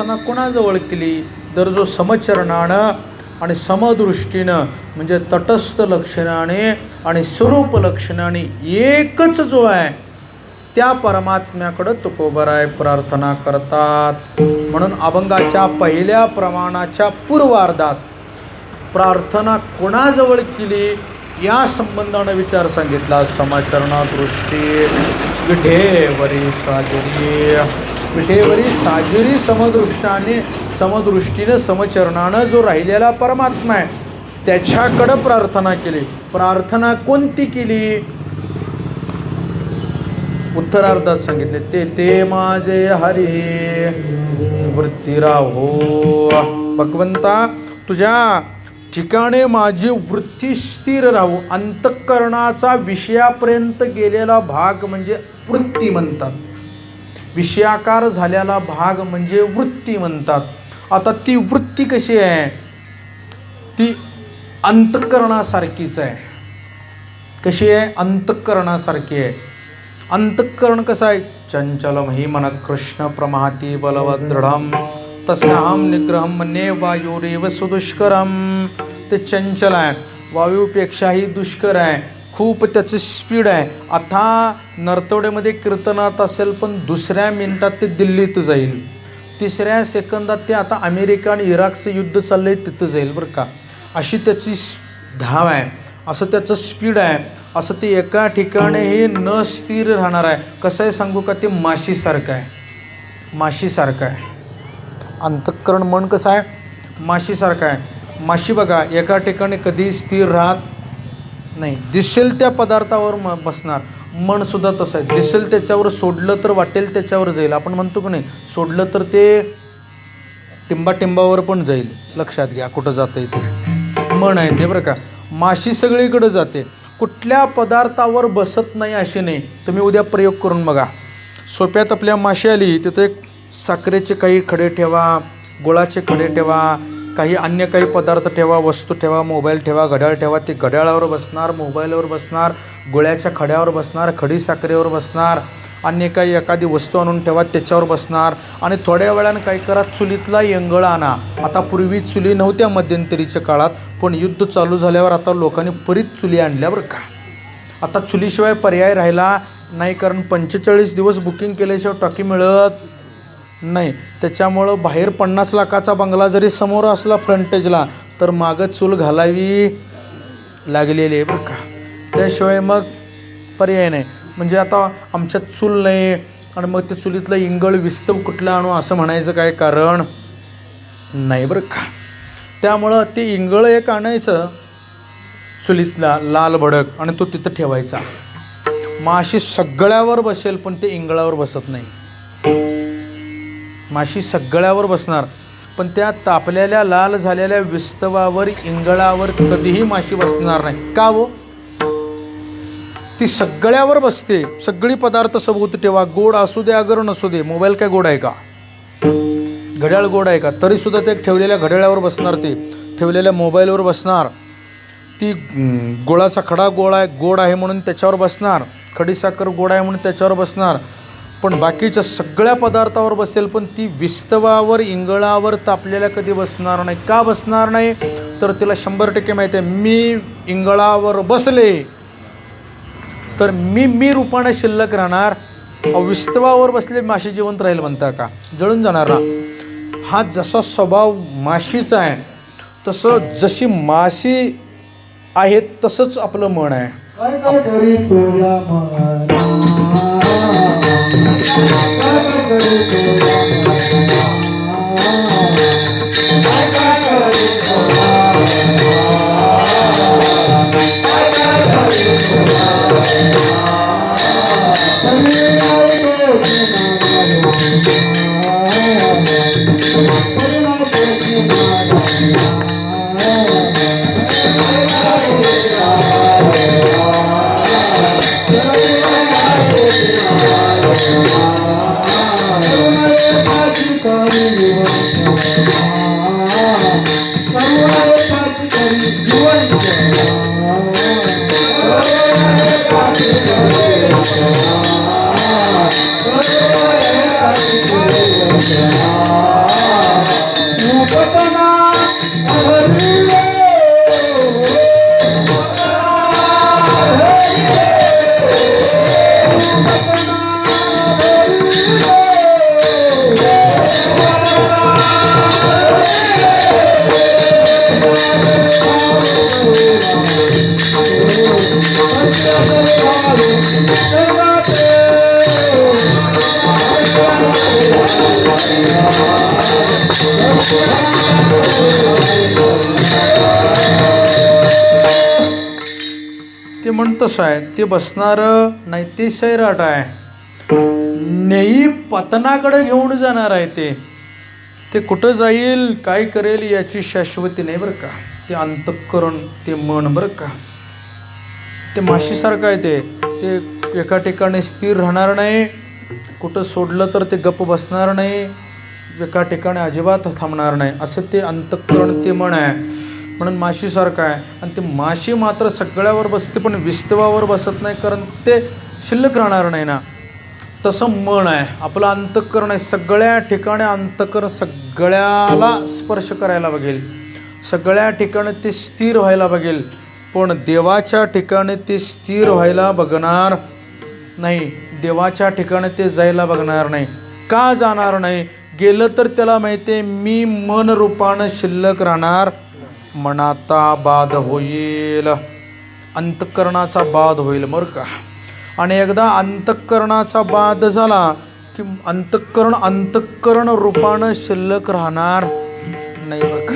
प्रार्थना कोणाजवळ केली तर जो समचरणानं आणि समदृष्टीनं म्हणजे तटस्थ लक्षणाने आणि स्वरूप लक्षणाने एकच जो आहे त्या परमात्म्याकडं तुकोबराय प्रार्थना करतात. म्हणून अभंगाच्या पहिल्या प्रमाणाच्या पूर्वार्धात प्रार्थना कोणाजवळ केली या संबंधानं विचार सांगितला. समचरणा दृष्टी विठेवरी साजरी, विठेवरी साजरी समदृष्टीने समचरणानं जो राहिलेला परमात्मा आहे त्याच्याकडं प्रार्थना केली. प्रार्थना कोणती केली उत्तरार्धात सांगितले. ते माझे हरी वृत्ती राहो. भगवंता तुझ्या ठिकाणी माझी वृत्ती स्थिर राहू. अंतःकरणाचा विषयापर्यंत गेलेला भाग म्हणजे वृत्ती म्हणतात. विषयाकार झालेला भाग म्हणजे वृत्ती म्हणतात. आता ती वृत्ती कशी आहे ती अंतःकरणासारखीच आहे. कशी आहे अंतःकरणासारखी आहे. अंतःकरण कसं आहे चंचलम हि मन कृष्ण प्रमाती बलवत दृढम तस्याहम निग्रहम मन्ये वायुरेव सुदुष्करम. ते चंचल आहे वायूपेक्षाही दुष्कर आहे. खूप त्याचं स्पीड आहे. आता नरतवड्यामध्ये कीर्तनात असेल पण दुसऱ्या मिनिटात ते दिल्लीत जाईल. तिसऱ्या सेकंदात ते आता अमेरिका आणि इराकचं युद्ध चाललं आहे तिथं जाईल बरं का. अशी त्याची धाव आहे. असं त्याचं स्पीड आहे. असं ते एका ठिकाणीही न स्थिर राहणार आहे. कसं आहे सांगू का ते माशीसारखं आहे. माशीसारखं आहे अंतःकरण मन कसं आहे माशीसारखं आहे. माशी बघा एका ठिकाणी कधी स्थिर राहत नाही. दिसेल त्या पदार्थावर बसणार. मनसुद्धा तसं आहे. दिसेल त्याच्यावर सोडलं तर वाटेल त्याच्यावर जाईल. आपण म्हणतो की नाही सोडलं तर ते टिंबावर पण जाईल. लक्षात घ्या कुठं जातं आहे ते मन आहे ते बरं का. माशी सगळीकडे जाते. कुठल्या पदार्थावर बसत नाही अशी नाही. तुम्ही उद्या प्रयोग करून बघा. सोप्यात आपल्या माशी आली तिथे साखरेचे काही खडे ठेवा, गुळाचे खडे ठेवा, काही अन्य काही पदार्थ ठेवा, वस्तू ठेवा, मोबाईल ठेवा, घड्याळ ठेवा. ते घड्याळावर बसणार, मोबाईलवर बसणार, गुळ्याच्या खड्यावर बसणार, खडी साखरेवर बसणार, अन्य काही एखादी वस्तू आणून ठेवा त्याच्यावर बसणार. आणि थोड्या वेळानं काय करा चुलीतला येंगळ आणा. आता पूर्वी चुली नव्हत्या मध्यंतरीच्या काळात पण युद्ध चालू झाल्यावर आता लोकांनी परत चुली आणल्या बरं का. आता चुलीशिवाय पर्याय राहिला नाही कारण 45 दिवस बुकिंग केल्याशिवाय टाकी मिळत नाही. त्याच्यामुळं बाहेर 50 लाखाचा बंगला जरी समोर असला फ्रंटेजला तर मागं चूल घालावी लागलेली आहे बरं का. त्याशिवाय मग पर्याय नाही. म्हणजे आता आमच्यात चूल नाही आणि मग ते चुलीतलं इंगळ विस्तव कुठलं आणू असं म्हणायचं काय कारण नाही बरं का. त्यामुळं ते इंगळ एक आणायचं चुलीतला लाल भडक आणि तो तिथं ठेवायचा. माशी सगळ्यावर बसेल पण ते इंगळावर बसत नाही. माशी सगळ्यावर बसणार पण त्या तापलेल्या लाल झालेल्या विस्तवावर इंगळावर कधीही माशी बसणार नाही. का हो ती सगळ्यावर बसते. सगळी पदार्थ सोबत ठेवा. गोड असू दे अगर नसू दे. मोबाईल काय गोड आहे का? घड्याळ गोड आहे का? तरीसुद्धा ते ठेवलेल्या घड्याळावर बसणार. ते ठेवलेल्या मोबाईलवर बसणार. ती गुळाचा खडा गोड आहे म्हणून त्याच्यावर बसणार. खडी साखर गोड आहे म्हणून त्याच्यावर बसणार. पण बाकीच्या सगळ्या पदार्थावर बसेल पण ती विस्तवावर इंगळावर तापलेल्या कधी बसणार नाही. का बसणार नाही तर तिला 100% माहिती आहे मी इंगळावर बसले तर मी रूपाने शिल्लक राहणार. विस्तवावर बसले माशी जिवंत राहील म्हणता का? जळून जाणार ना. हा जसा स्वभाव माशीचा आहे तसं जशी माशी आहे तसंच आपलं मन आहे. ते म्हण तसं आहे, ते बसणार नाही, ते सैराट आहे. नेई पतनाकडे घेऊन जाणार आहे. ते कुठं जाईल, काय करेल याची शाश्वती नाही बरं का. ते अंतःकरण, ते मन बरं का, ते माशीसारखं आहे. ते एका ठिकाणी स्थिर राहणार नाही, कुठं सोडलं तर ते गप्प बसणार नाही, एका ठिकाणी अजिबात थांबणार नाही. असं ते अंतःकरण, ते मन आहे. म्हणून माशीसारखं आहे. आणि ते माशी मात्र सगळ्यावर बसते पण विस्तवावर बसत नाही, कारण ते शिल्लक राहणार नाही ना. तसं मन आहे, आपलं अंतःकरण आहे. सगळ्या ठिकाणी अंतःकरण सगळ्याला स्पर्श करायला बघेल, सगळ्या ठिकाणी ते स्थिर व्हायला बघेल. पण देवाच्या ठिकाणी ते स्थिर व्हायला बघणार नाही, देवाच्या ठिकाणी ते जायला बघणार नाही. का जाणार नाही? गेलं तर त्याला माहिती आहे मी मन रूपानं शिल्लक राहणार, मनाचा बाध होईल, अंतःकरणाचा बाध होईल बरं का. आणि एकदा अंतःकरणाचा बाध झाला की अंतःकरण रूपानं शिल्लक राहणार नाही बरं का.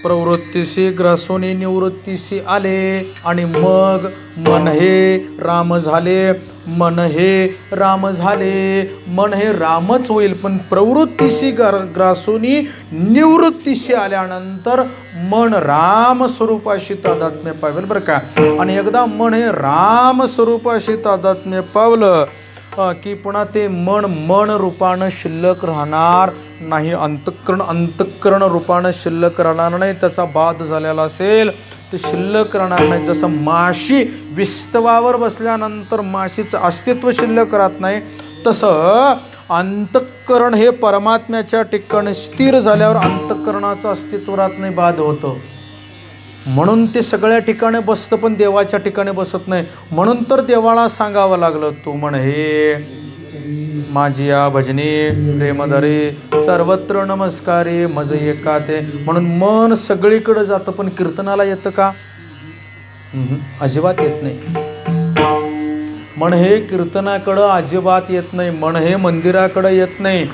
प्रवृत्तीशी ग्रासोनी निवृत्तीशी आले आणि मग मन हे राम झाले, मन हे राम झाले. मन हे रामच होईल, पण प्रवृत्तीशी ग्रासोनी निवृत्तीशी आल्यानंतर मन राम स्वरूपाशी तादात्म्य पावेल बरं का. आणि एकदा मन हे राम स्वरूपाशी तादात्म्य पावलं की पुन्हा ते मन रूपानं शिल्लक राहणार नाही, अंतःकरण रूपानं शिल्लक राहणार नाही. त्याचा बाध झालेला असेल ते शिल्लक राहणार नाही. जसं माशी विस्तवावर बसल्यानंतर माशीचं अस्तित्व शिल्लक राहत नाही, तसं अंतःकरण हे परमात्म्याच्या ठिकाणी स्थिर झाल्यावर अंतःकरणाचं अस्तित्व राहत नाही, बाध होतं. म्हणून ते सगळ्या ठिकाणी बसतं पण देवाच्या ठिकाणी बसत नाही. म्हणून तर देवाला सांगावं लागलं, तू म्हण हे माझी या भजनी प्रेमधरे सर्वत्र नमस्कारे मज एका ते. म्हणून मन सगळीकडे जातं पण कीर्तनाला येतं का? अजिबात येत नाही. मन हे कीर्तनाकडं अजिबात येत नाही, मन हे मंदिराकडं येत नाही,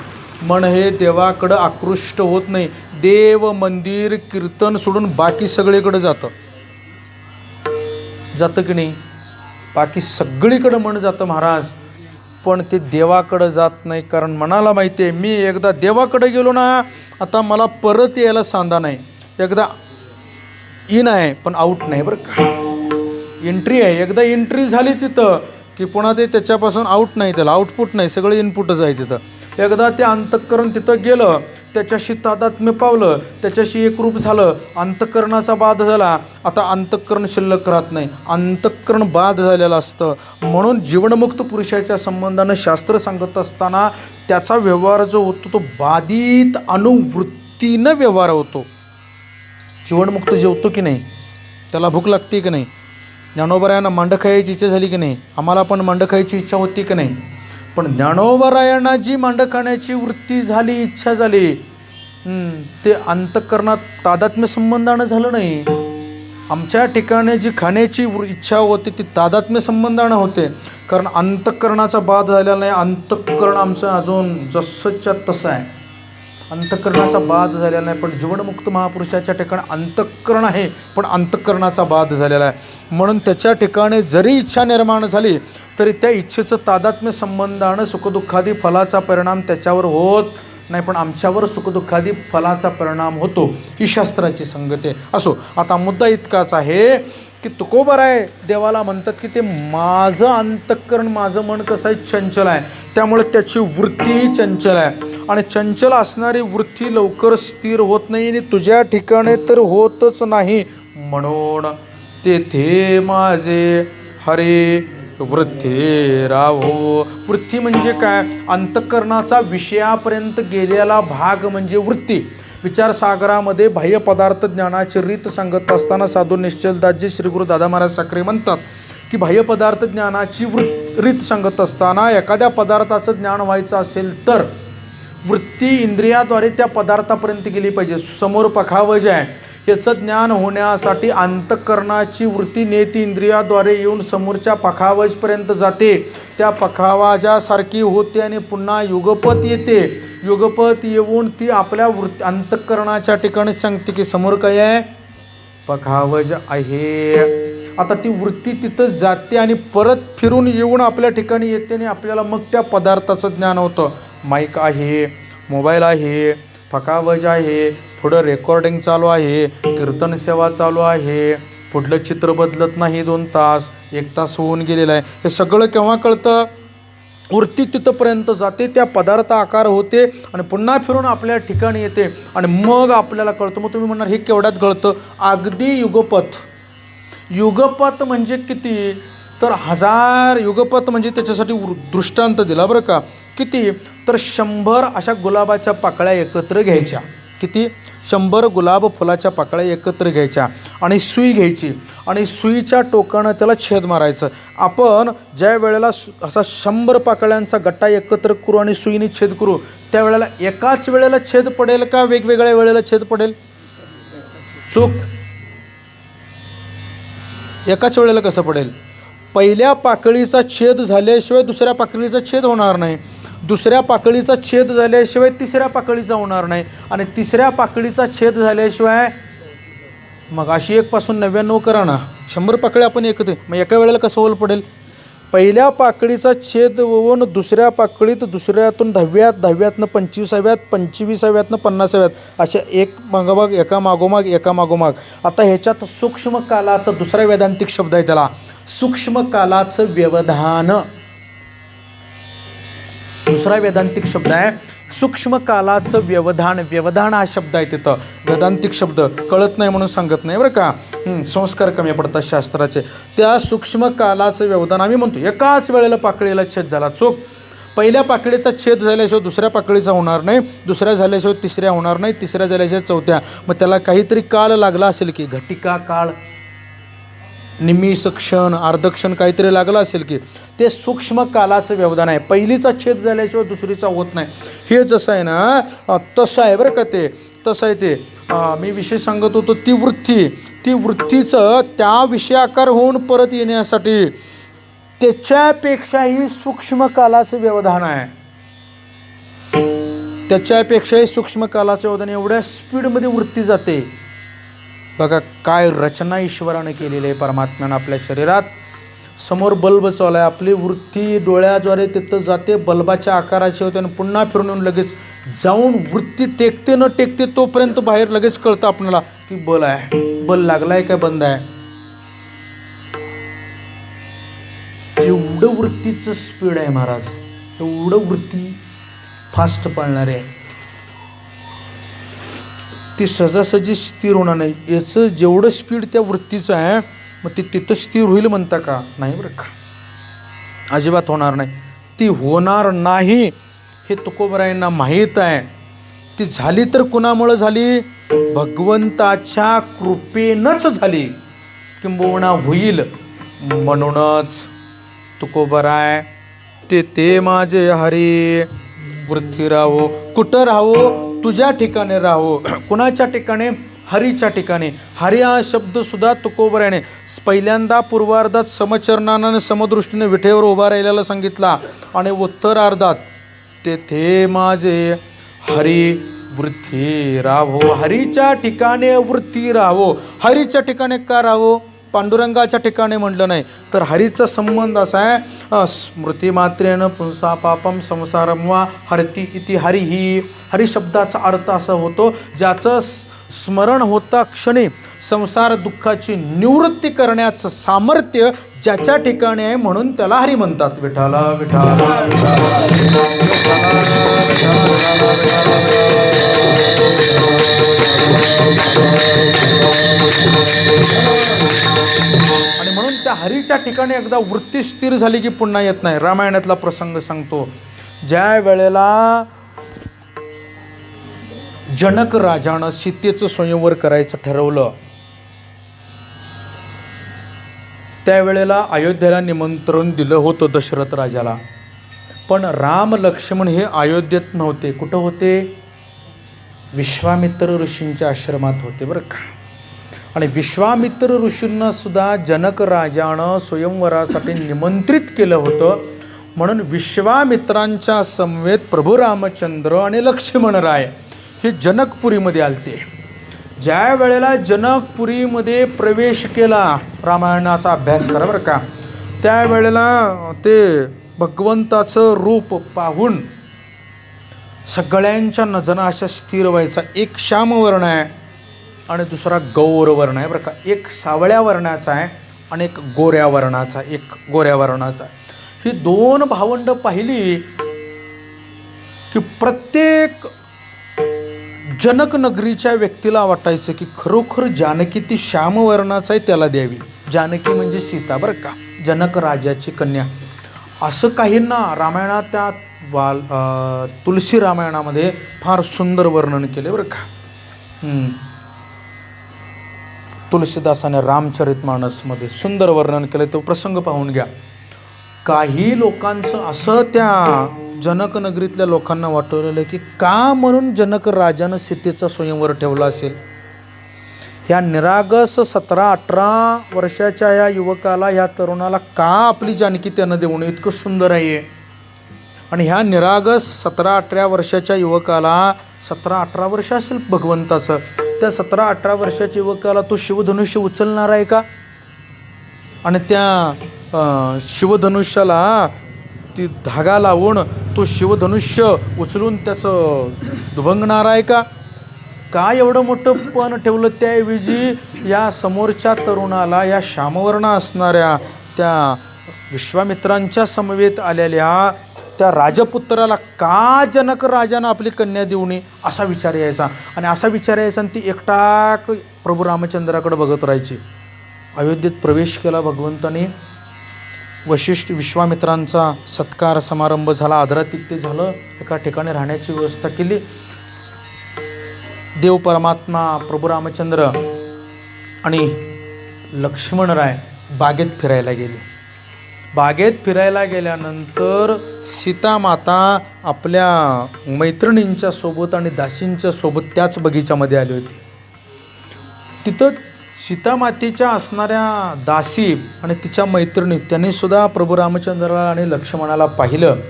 मन हे देवाकडं आकृष्ट होत नाही. देव मंदिर कीर्तन सोडून बाकी सगळीकडे जातं की नाही? बाकी सगळीकडं मन जातं महाराज, पण ते देवाकडं जात नाही. कारण मनाला माहिती आहे मी एकदा देवाकडे गेलो ना, आता मला परत यायला सांधा नाही. एकदा इन आहे पण आऊट नाही बरं का. एंट्री आहे, एकदा एंट्री झाली तिथं की पुन्हा ते त्याच्यापासून आऊट नाही, त्याला आउटपुट नाही, सगळं इनपुटच आहे तिथं. एकदा ते अंतःकरण तिथं गेलं, त्याच्याशी तादात्म्य पावलं, त्याच्याशी एकरूप झालं, अंतःकरणाचा बाध झाला. आता अंतःकरण शिल्लक राहत नाही, अंतःकरण बाध झालेलं असतं. म्हणून जीवनमुक्त पुरुषाच्या संबंधानं शास्त्र सांगत असताना त्याचा व्यवहार जो होतो तो बाधित अनुवृत्तीनं व्यवहार होतो. जीवनमुक्त जेवतो की नाही, त्याला भूक लागते की नाही, ज्ञानोबरायांना मांड खायची इच्छा झाली की नाही, आम्हाला पण मांड खायची इच्छा होती की नाही. पण ज्ञानोबरायांना जी मांड खाण्याची वृत्ती झाली, इच्छा झाली, ते अंतःकरणात तादात्म्य संबंधानं झालं नाही. आमच्या ठिकाणी जी खाण्याची इच्छा होती ती तादात्म्य संबंधानं होते, कारण अंतःकरणाचा बाध झालेला नाही. अंतःकरण आमचं अजून जसंच्या तसं आहे, अंतःकरणाचा बाध झालेला नाही. पण जीवनमुक्त महापुरुषाच्या ठिकाणी अंतःकरण आहे पण अंतःकरणाचा बाध झालेला आहे. म्हणून त्याच्या ठिकाणी जरी इच्छा निर्माण झाली तरी त्या इच्छेचं तादात्म्य संबंधानं सुखदुःखादी फलाचा परिणाम त्याच्यावर होत नाही, पण आमच्यावर सुखदुःखादी फलाचा परिणाम होतो. ही शास्त्राची संगती आहे. असो, आता मुद्दा इतकाच आहे की तुकोबराय देवाला म्हणतात की ते माझं अंतःकरण, माझं मन कसं आहे, चंचल आहे, त्यामुळे त्याची वृत्तीही चंचल आहे आणि चंचल असणारी वृत्ती लवकर स्थिर होत नाही आणि तुझ्या ठिकाणी तर होतच नाही. म्हणून तेथे माझे हरी वृत्ती राहो. वृत्ती म्हणजे काय? अंतःकरणाचा विषयापर्यंत गेलेला भाग म्हणजे वृत्ती. विचारसागरामध्ये बाह्य पदार्थ ज्ञानाची रीत सांगत असताना साधू निश्चलदासजी श्री गुरु दादा महाराज साखरे म्हणतात की बाह्य पदार्थ ज्ञानाची रीत सांगत असताना एखाद्या पदार्थाचं ज्ञान व्हायचं असेल तर वृत्ती इंद्रियाद्वारे त्या पदार्थापर्यंत गेली पाहिजे. समोर पखावज आहे याचं ज्ञान होण्यासाठी अंतःकरणाची वृत्ती नेती इंद्रियाद्वारे येऊन समोरच्या पखावजपर्यंत जाते. त्या पखावाजासारखी होते आणि पुन्हा युगपत येते. युगपत येऊन ती आपल्या अंतःकरणाच्या ठिकाणी सांगते की समोर काय आहे, पखावज आहे. आता ती वृत्ती तिथं जाते आणि परत फिरून येऊन आपल्या ठिकाणी येते आणि आपल्याला मग त्या पदार्थाचं ज्ञान होतं. माईक आहे, मोबाईल आहे, पखावज आहे, पुढं रेकॉर्डिंग चालू आहे, कीर्तन सेवा चालू आहे, पुढलं चित्र बदलत नाही, 2 तास 1 तास होऊन गेलेलं आहे. हे सगळं केव्हा कळतं? वृत्ती तिथंपर्यंत जाते, त्या पदार्थ आकार होते आणि पुन्हा फिरून आपल्या ठिकाणी येते आणि मग आपल्याला कळतं. मग तुम्ही म्हणणार हे केवढ्यात कळतं? अगदी युगपत. युगपत म्हणजे किती? तर 1000 युगपत म्हणजे त्याच्यासाठी दृष्टांत दिला बरं का. किती? तर 100 अशा गुलाबाच्या पाकळ्या एकत्र घ्यायच्या. किती? 100 गुलाब फुलाच्या पाकळ्या एकत्र घ्यायच्या आणि सुई घ्यायची आणि सुईच्या टोकानं त्याला छेद मारायचं. आपण ज्या वेळेला असा 100 पाकळ्यांचा गट्टा एकत्र करू आणि सुईने छेद करू त्यावेळेला एकाच वेळेला छेद पडेल का वेगवेगळ्या वेळेला छेद पडेल? चूक. एकाच वेळेला कसं पडेल? पहिल्या पाकळीचा छेद झाल्याशिवाय दुसऱ्या पाकळीचा छेद होणार नाही, दुसऱ्या पाकळीचा छेद झाल्याशिवाय तिसऱ्या पाकळीचा होणार नाही आणि तिसऱ्या पाकळीचा छेद झाल्याशिवाय मग अशी 1 पासून 99 करा ना, 100 पाकळ्या आपण एकत्र, मग एका वेळेला कसं होल पडेल? पहिल्या पाकळीचा छेद होऊन दुसऱ्या पाकळीत, दुसऱ्यातून 10व्यात, 10व्यातनं 25व्यात, 25व्यातनं 50व्यात, अशा एक मागोमाग एका मागोमाग एका मागोमाग. आता ह्याच्यात सूक्ष्म कालाचा दुसरा वेदांतिक शब्द आहे, त्याला सूक्ष्म कालाचं व्यवधान. दुसरा वेदांतिक शब्द आहे सूक्ष्म कालाचं व्यवधान. व्यवधान हा शब्द आहे तिथं, वेदांतिक शब्द कळत नाही म्हणून सांगत नाही बरं का. संस्कार कमी पडतात शास्त्राचे. त्या सूक्ष्म कालाचं व्यवधान आम्ही म्हणतो एकाच वेळेला पाकळीला छेद झाला. चूक. पहिल्या पाकळीचा छेद झाल्याशिवाय दुसऱ्या पाकळीचा होणार नाही, दुसऱ्या झाल्याशिवाय तिसऱ्या होणार नाही, तिसऱ्या झाल्याशिवाय चौथ्या. मग त्याला काहीतरी काळ लागला असेल की, घटिका काळ, निमिष क्षण, अर्धक्षण काहीतरी लागलं असेल की, ते सूक्ष्म कालाचं व्यवधान आहे. पहिलीचा छेद झाल्याशिवाय दुसरीचा होत नाही. हे जसं आहे ना तसं आहे बरं का. ते तसं आहे. ते मी विषय सांगत होतो ती वृत्ती, ती वृत्तीचं त्या विषयाकार होऊन परत येण्यासाठी त्याच्यापेक्षाही सूक्ष्म कालाचं व्यवधान आहे. त्याच्यापेक्षाही सूक्ष्म कालाचं व्यवधान. एवढ्या स्पीडमध्ये वृत्ती जाते बघा. काय रचना ईश्वराने केलेली आहे परमात्म्यानं आपल्या शरीरात. समोर बल्ब चालू आहे, आपली वृत्ती डोळ्याद्वारे तिथं जाते, बल्बाच्या आकाराची होते आणि पुन्हा फिरून येऊन लगेच जाऊन वृत्ती टेकते न टेकते तोपर्यंत बाहेर लगेच कळतं आपल्याला की बल आहे, बल लागलाय काय बंद आहे. एवढं वृत्तीचं स्पीड आहे महाराज, एवढं वृत्ती फास्ट पळणार आहे. ती सहजासहजी स्थिर होणार नाही. याचं जेवढं स्पीड त्या वृत्तीचं आहे मग ती तिथं स्थिर होईल म्हणता का? नाही बरं का, अजिबात होणार नाही. ती होणार नाही हे तुकोबरायांना माहीत आहे. ती झाली तर कुणामुळं झाली? भगवंताच्या कृपेनंच झाली, किंबहुना होईल. म्हणूनच तुकोबराय ते माझे हरी वृत्ती राहो. कुठं राहो? तुझ्या ठिकाणी राहो. कुणाच्या ठिकाणी? हरीच्या ठिकाणी. हरी हा शब्द सुद्धा तुकोबरायाने पहिल्यांदा पूर्वार्धात समचरणानं समदृष्टीने विठेवर उभा राहिलेला सांगितला आणि उत्तरार्धात तेथे माझे हरी वृत्ती राहो. हरीच्या ठिकाणी वृत्ती राहो. हरीच्या ठिकाणी का राहो? पांडुरंगाच्या ठिकाणी म्हटलं नाही तर हरीचा संबंध असा आहे, स्मृती मात्रेनं पुंसा पापम संसारम वा हरती इति हरी. ही हरी शब्दाचा अर्थ असा होतो ज्याचं स्मरण होता क्षणी संसार दुःखाची निवृत्ती करण्याचं सामर्थ्य ज्याच्या ठिकाणी आहे, म्हणून त्याला हरी म्हणतात. विठाला विठाला आणि म्हणून त्या हरीच्या ठिकाणी एकदा वृत्ती स्थिर झाली की पुन्हा येत नाही. रामायणातला प्रसंग सांगतो. ज्या वेळेला जनक राजानं सीतेचं स्वयंवर करायचं ठरवलं, त्यावेळेला अयोध्येला निमंत्रण दिलं होतं दशरथ राजाला. पण राम लक्ष्मण हे अयोध्येत नव्हते. कुठं होते? विश्वामित्र ऋषींच्या आश्रमात होते बरं का. आणि विश्वामित्र ऋषींना सुद्धा जनक राजानं स्वयंवरासाठी निमंत्रित केलं होतं. म्हणून विश्वामित्रांच्या समवेत प्रभू रामचंद्र आणि लक्ष्मणराय हे जनकपुरीमध्ये आलते. ज्या वेळेला जनकपुरीमध्ये प्रवेश केला, रामायणाचा अभ्यास करा बरं का, त्यावेळेला ते भगवंताचं रूप पाहून सगळ्यांच्या नजरा अशा स्थिर व्हायचा. एक श्यामवर्ण आहे आणि दुसरा गौरवर्ण आहे बरं का. एक सावळ्या वर्णाचा आहे आणि एक गोऱ्या वर्णाचा, एक गोऱ्या वर्णाचा. ही दोन भावंड पाहिली की प्रत्येक जनक नगरीच्या व्यक्तीला वाटायचं की खरोखर जानकी ती श्यामवर्णाचा आहे, त्याला द्यावी. जानकी म्हणजे सीता बरं का, जनक राजाची कन्या. असं काहींना रामायणात, त्या तुलसी रामायणामध्ये फार सुंदर वर्णन केले बरं का. तुलसीदासाने रामचरितमानसमध्ये सुंदर वर्णन केलं. तो प्रसंग पाहून घ्या. काही लोकांचं असं त्या जनक नगरीतल्या लोकांना वाटवलेलं की का म्हणून जनक राजानं सीतेचा स्वयंवर ठेवला असेल. ह्या निरागस 17-18 वर्षाच्या या युवकाला, ह्या तरुणाला का आपली जानकी त्यानं देऊ नये, इतकं सुंदर आहे. आणि ह्या निरागस 17-18 वर्षाच्या युवकाला, 17-18 वर्ष असेल भगवंताचं, त्या 17-18 वर्षाच्या युवकाला तो शिवधनुष्य उचलणार आहे का? आणि त्या शिवधनुष्याला ती धागा लावून तो शिवधनुष्य उचलून त्याचं दुभंगणार आहे का? का एवढं मोठं पण ठेवलं? त्याऐवजी या समोरच्या तरुणाला, या श्यामवर्ण असणाऱ्या त्या विश्वामित्रांच्या समवेत आलेल्या त्या राजपुत्राला का जनक राजानं आपली कन्या देऊ नये असा विचार यायचा. आणि असा विचार यायचा आणि ती एकटाक प्रभू रामचंद्राकडे बघत राहायची. अयोध्येत प्रवेश केला भगवंताने. वशिष्ठ विश्वामित्रांचा सत्कार समारंभ झाला, आदरातिथ्य झालं, एका ठिकाणी राहण्याची व्यवस्था केली. देव परमात्मा प्रभू रामचंद्र आणि लक्ष्मणराय बागेत फिरायला गेले. बागेत फिरायला गेल्यानंतर सीता माता आपल्या मैत्रिणींच्या सोबत आणि दासींच्या सोबत त्याच बगीच्यामध्ये आली होती. तिथं सीतामातेच्या असणाऱ्या दासी आणि तिच्या मैत्रिणी त्यांनी सुद्धा प्रभू रामचंद्राला आणि लक्ष्मणाला पाहिलं.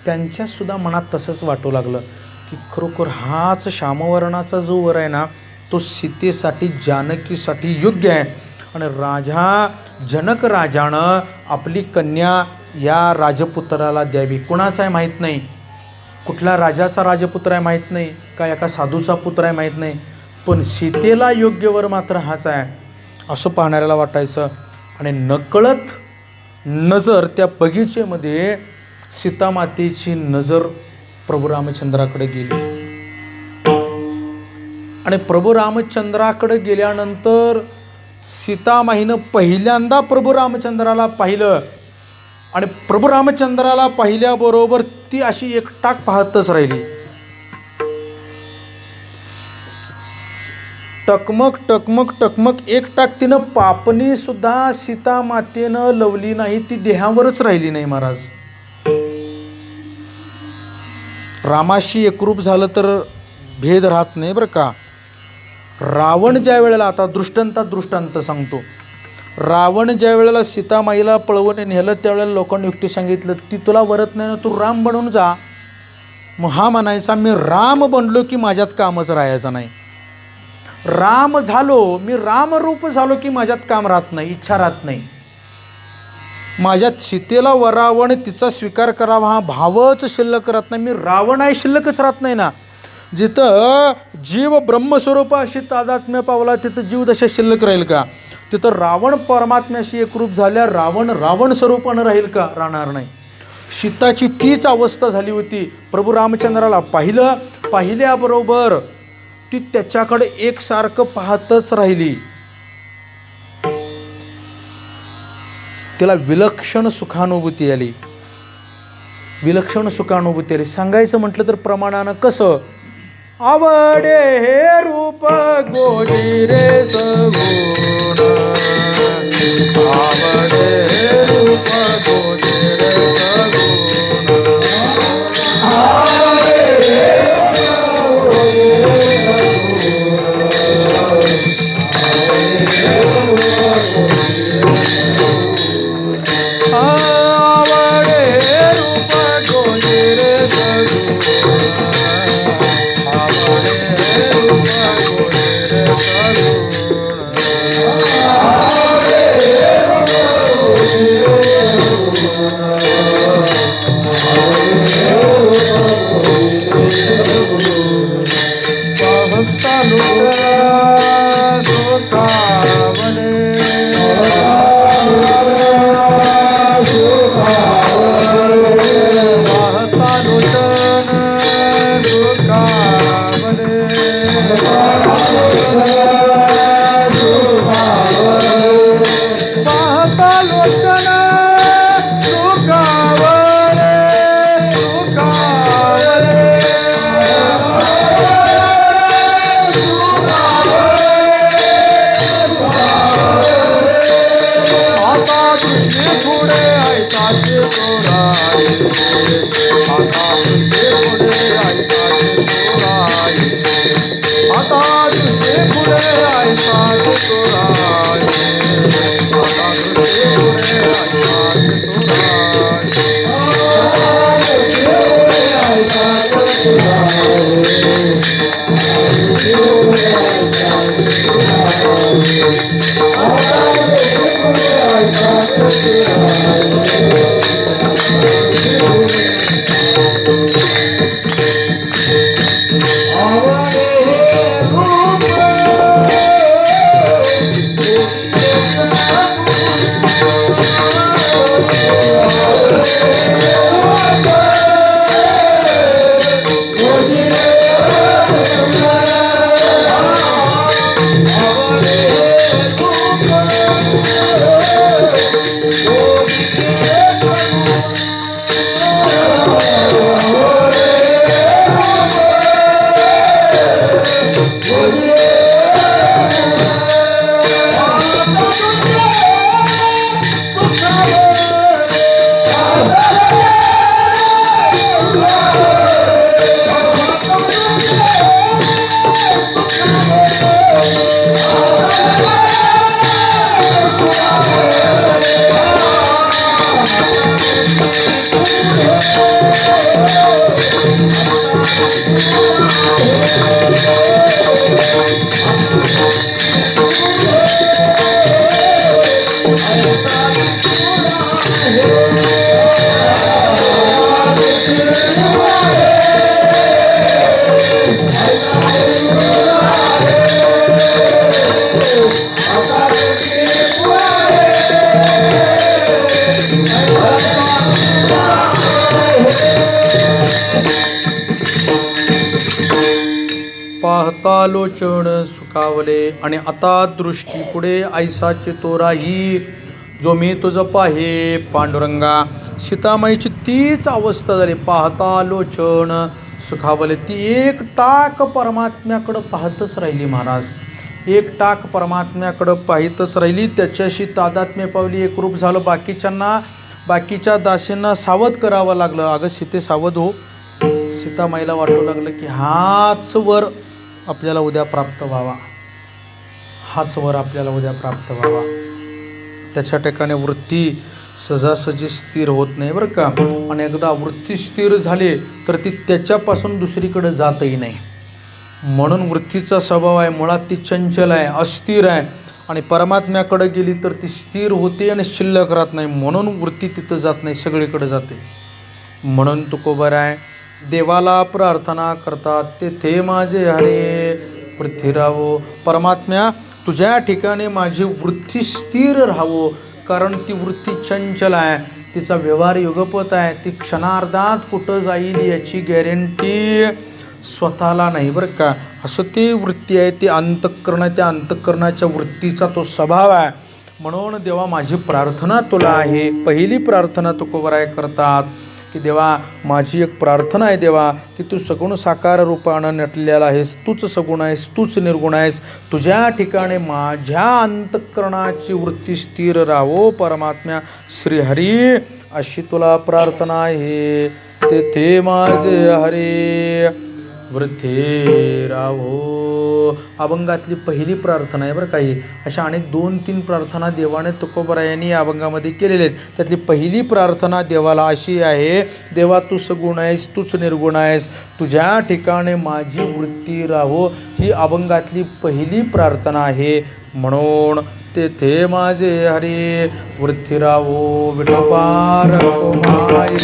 त्यांच्यासुद्धा मनात तसंच वाटू लागलं की खरोखर हाच श्यामवर्णाचा जो वर आहे ना, तो सीतेसाठी, जानकीसाठी योग्य आहे. आणि जनक राजानं आपली कन्या या राजपुत्राला द्यावी. कुणाचा आहे माहीत नाही, कुठल्या राजाचा राजपुत्र आहे माहीत नाही, का एका साधूचा पुत्र आहे माहीत नाही, पण सीतेला योग्य वर मात्र हाच आहे असं पाहणाऱ्याला वाटायचं. आणि नकळत नजर त्या बगीचेमध्ये सीतामातेची नजर प्रभू रामचंद्राकडे गेली. आणि प्रभू रामचंद्राकडे गेल्यानंतर सीतामाईनं पहिल्यांदा प्रभू रामचंद्राला पाहिलं. आणि प्रभू रामचंद्राला पाहिल्याबरोबर ती अशी एकटाक पाहतच राहिली. टकमक टकमक टकमक एकटाक तिनं पापणी सुद्धा सीता मातेनं लवली नाही, ती देहावरच राहिली नाही महाराज. रामाशी एकरूप झालं तर भेद राहत नाही बरं का. रावण ज्या वेळेला, आता दृष्टांत सांगतो, रावण ज्या वेळेला सीतामाईला पळवून नेलं त्यावेळेला लोकांनी युक्ती सांगितलं, ती तुला वरत नाही ना, तू राम बनून जा. मग हा म्हणायचा, मी राम बनलो की माझ्यात कामच राहायचं नाही. राम झालो, मी रामरूप झालो की माझ्यात काम राहत नाही, इच्छा राहत नाही. माझ्यात सीतेला वरावं आणि तिचा स्वीकार करावा हा भावच शिल्लक राहत नाही. मी रावण आहे शिल्लकच राहत नाही ना. जिथं जीव ब्रह्मस्वरूप अशी तादात्म्य पावला तिथं जीवदशा शिल्लक राहील का? तिथं रावण परमात्म्याशी एकरूप झाल्या रावण स्वरूपानं राहील का? राहणार नाही. सीताची तीच अवस्था झाली होती. प्रभू रामचंद्राला पाहिल्याबरोबर ती त्याच्याकडे एकसारखं पाहतच राहिली. तिला विलक्षण सुखानुभूती आली. सांगायचं म्हटलं तर प्रमाणानं कसं? आवडे हे रूप गोजिरे सगुण, आवडे हे रूप गोजिरे सगुण, आवडे पाहता लोचन सुखावले आणि आता दृष्टी पुढे ऐसाचे तोराही जो मी तुझ पाहे पांडुरंगा. सीतामाईची तीच अवस्था झाली. पाहता लोचन सुखावले. ती एक टाक परमात्म्याकडं पाहतच राहिली महाराज. एक टाक परमात्म्याकडं पाहतच राहिली. त्याच्याशी तादात्म्य पावली. एकरूप झालं. बाकीच्या दासींना सावध करावं लागलं. अगं सीते सावध हो. सीतामाईला वाटू लागलं की हाच वर आपल्याला उद्या प्राप्त व्हावा. त्याच्या ठिकाणी वृत्ती सहजासहजी स्थिर होत नाही बरं का. आणि एकदा वृत्ती स्थिर झाली तर ती त्याच्यापासून दुसरीकडे जातही नाही. म्हणून वृत्तीचा स्वभाव आहे मुळात ती चंचल आहे, अस्थिर आहे. आणि परमात्म्याकडे गेली तर ती स्थिर होते आणि शिल्लक राहत नाही. म्हणून वृत्ती तिथं जात नाही, सगळीकडे जाते. म्हणून तुकोबर आहे देवाला प्रार्थना करतात तेथे माझे हरे. वृत्ती राहो. परमात्म्या तुझ्या ठिकाणी माझी वृत्ती स्थिर राहावो, कारण ती वृत्ती चंचल आहे, तिचा व्यवहार युगपत आहे, ती क्षणार्धात कुठं जाईल याची गॅरंटी स्वतःला नाही बरं का. असं ती वृत्ती आहे, ती अंतःकरण, त्या अंतःकरणाच्या वृत्तीचा तो स्वभाव आहे. म्हणून देवा माझी प्रार्थना तुला आहे. पहिली प्रार्थना तुकोबराय करतात की देवा माझी एक प्रार्थना आहे देवा की तू सगुण साकार रूपानं नटलेला आहेस, तूच सगुण आहेस, तूच निर्गुण आहेस, तुझ्या ठिकाणी माझ्या अंतःकरणाची वृत्ती स्थिर राहो परमात्म्या श्रीहरी, अशी तुला प्रार्थना आहे. तेथे माझे हरे वृत्ती राहो. अभंगातली पहिली प्रार्थना आहे बरं काही. अशा अनेक 2-3 प्रार्थना देवाने तुकोबरायांनी या अभंगामध्ये केलेल्या आहेत. त्यातली पहिली प्रार्थना देवाला अशी आहे, देवा तू सगुण आहेस, तूच निर्गुण आहेस, तुझ्या ठिकाणी माझी वृत्ती राहो. ही अभंगातली पहिली प्रार्थना आहे. म्हणून तेथे माझे हरी वृत्ती राहो. विठोबा रखुमाई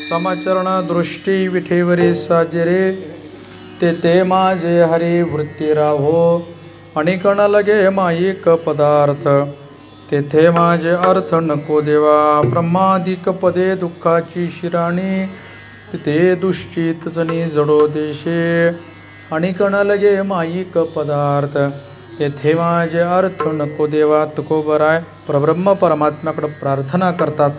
समचरण दृष्टी विठेवरी साजिरे तेथे माझे हरी वृत्ती राहो अनेक न लगे माईक पदार्थ तेथे माझे अर्थ नको देवा ब्रह्मादिक पदे दुःखाची शिराणी तिथे दुश्चित जनी जडो देशे अनेक न लगे माईक पदार्थ तेथे माझे अर्थ नको देवा तुकोबराय परब्रह्म परमात्म्याकडे प्रार्थना करतात.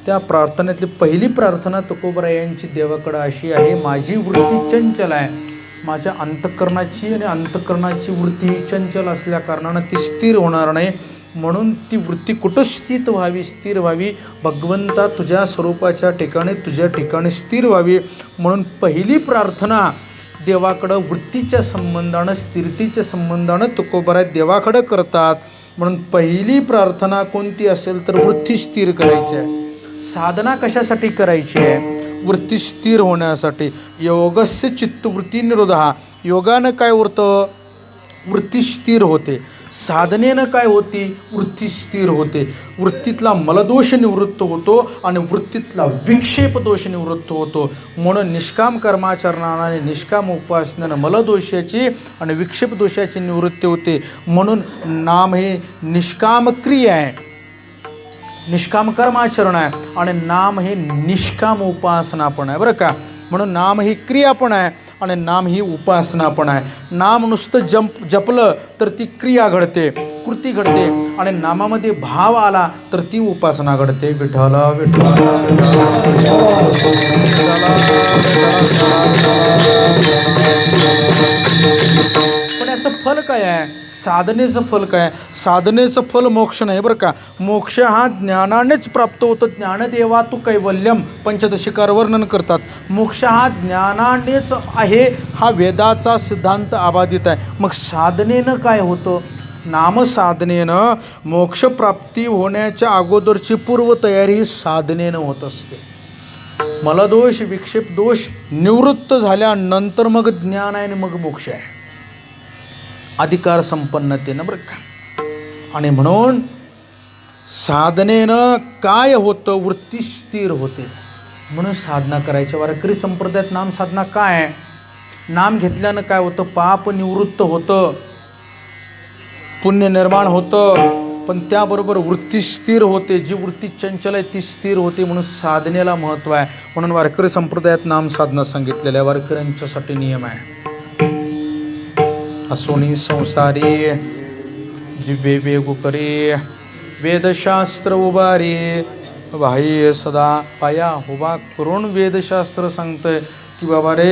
त्या प्रार्थनेतली पहिली प्रार्थना तुकोबराय यांची देवाकडे अशी आहे, माझी वृत्ती चंचल आहे, माझ्या अंतःकरणाची आणि अंतःकरणाची वृत्ती ही चंचल असल्या कारणानं ती स्थिर होणार नाही. म्हणून ती वृत्ती कुठं स्थित व्हावी, स्थिर व्हावी, भगवंता तुझ्या स्वरूपाच्या ठिकाणी तुझ्या ठिकाणी स्थिर व्हावी. म्हणून पहिली प्रार्थना देवाकडं वृत्तीच्या संबंधानं स्थिरतेच्या संबंधानं तुकोबराय देवाकडं करतात. म्हणून पहिली प्रार्थना कोणती असेल तर वृत्ती स्थिर करायची आहे. साधना कशासाठी करायची आहे? वृत्ती स्थिर होण्यासाठी. योगस्य चित्तवृत्ती निरोधः. योगानं काय होतं? वृत्ती स्थिर होते. साधनेनं काय होती? वृत्ती स्थिर होते. वृत्तीतला मलदोष निवृत्त होतो आणि वृत्तीतला विक्षेप दोष निवृत्त होतो. म्हणून निष्काम कर्माचरणाने निष्काम उपासनेनं मलदोषाची आणि विक्षेप दोषाची निवृत्ती होते. म्हणून नाम हे निष्काम क्रिया आहे, निष्काम कर्माचरण आहे आणि नाम हे निष्काम उपासना पण आहे बरं का. म्हणून नाम ही क्रिया पण आहे आणि नाम ही उपासना पण आहे. नाम नुसतं जपलं तर ती क्रिया घडते, कृती घडते आणि नामामध्ये भाव आला तर ती उपासना घडते. विठ्ठला विठ्ठला पण याचं फल काय आहे? साधनेचं फल काय? साधनेचं फल मोक्ष नाही बरं का. मोक्ष हा ज्ञानानेच प्राप्त होतं. ज्ञानदेवा तू कैवल्यम पंचदशिकार वर्णन करतात. मोक्ष हा ज्ञानानेच आहे हा वेदाचा सिद्धांत अबाधित आहे. मग साधनेनं काय होतं? नामसाधनेनं मोक्षप्राप्ती होण्याच्या अगोदरची पूर्वतयारी साधनेनं होत असते. मलदोष विक्षेप दोष निवृत्त झाल्यानंतर मग ज्ञान आहे आणि मग मोक्ष आहे अधिकार संपन्नतेनं बरं का. आणि म्हणून साधनेनं काय होतं? वृत्ती स्थिर होते. म्हणून साधना करायच्या. वारकरी संप्रदायात नाम साधना काय आहे? नाम घेतल्यानं काय होतं? पाप निवृत्त होतं, पुण्य निर्माण होतं, पण त्याबरोबर वृत्ती स्थिर होते. जी वृत्ती चंचल आहे ती स्थिर होते. म्हणून साधनेला महत्त्व आहे. म्हणून वारकरी संप्रदायात नाम साधना सांगितलेल्या वारकऱ्यांच्यासाठी नियम आहे. असोनी संसारी जिवे वेगू करे वेदशास्त्र उभारी भाई सदा पाया उभा करून वेदशास्त्र सांगतंय की बाबा रे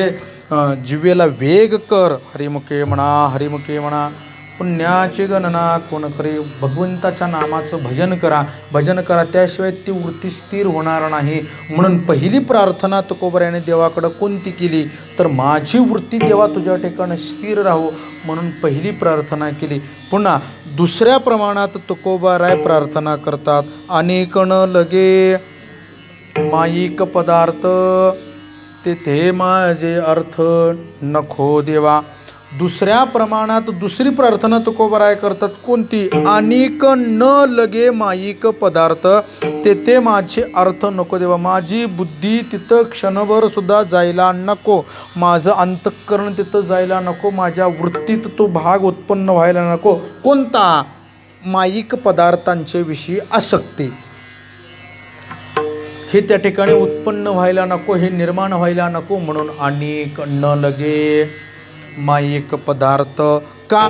जिवेला वेग कर, हरिमुखे म्हणा हरिमुखे म्हणा, पुण्याची गणना कोण करे. भगवंताच्या नामाचं भजन करा, भजन करा, त्याशिवाय ती वृत्ती स्थिर होणार नाही. म्हणून पहिली प्रार्थना तुकोबरायाने देवाकडं कोणती केली तर माझी वृत्ती देवा तुझ्या ठिकाणी स्थिर राहो म्हणून पहिली प्रार्थना केली. पुन्हा दुसऱ्या प्रमाणात तुकोबाराय प्रार्थना करतात, अनेक न लगे माईक पदार्थ तेथे माझे अर्थ नको देवा. दुसऱ्या प्रमाणात दुसरी प्रार्थना तुकोबराय करतात, कोणती? अनेक न लगे माईक पदार्थ तेथे माझे अर्थ नको देवा. माझी बुद्धी तिथं क्षणभर सुद्धा जायला नको, माझं अंतःकरण तिथं जायला नको, माझ्या वृत्तीत तो भाग उत्पन्न व्हायला नको. कोणता? माईक पदार्थांच्या विषयी आसक्ती. हे त्या ठिकाणी उत्पन्न व्हायला नको, हे निर्माण व्हायला नको. म्हणून अनेक न लगे माईक पदार्थ. का?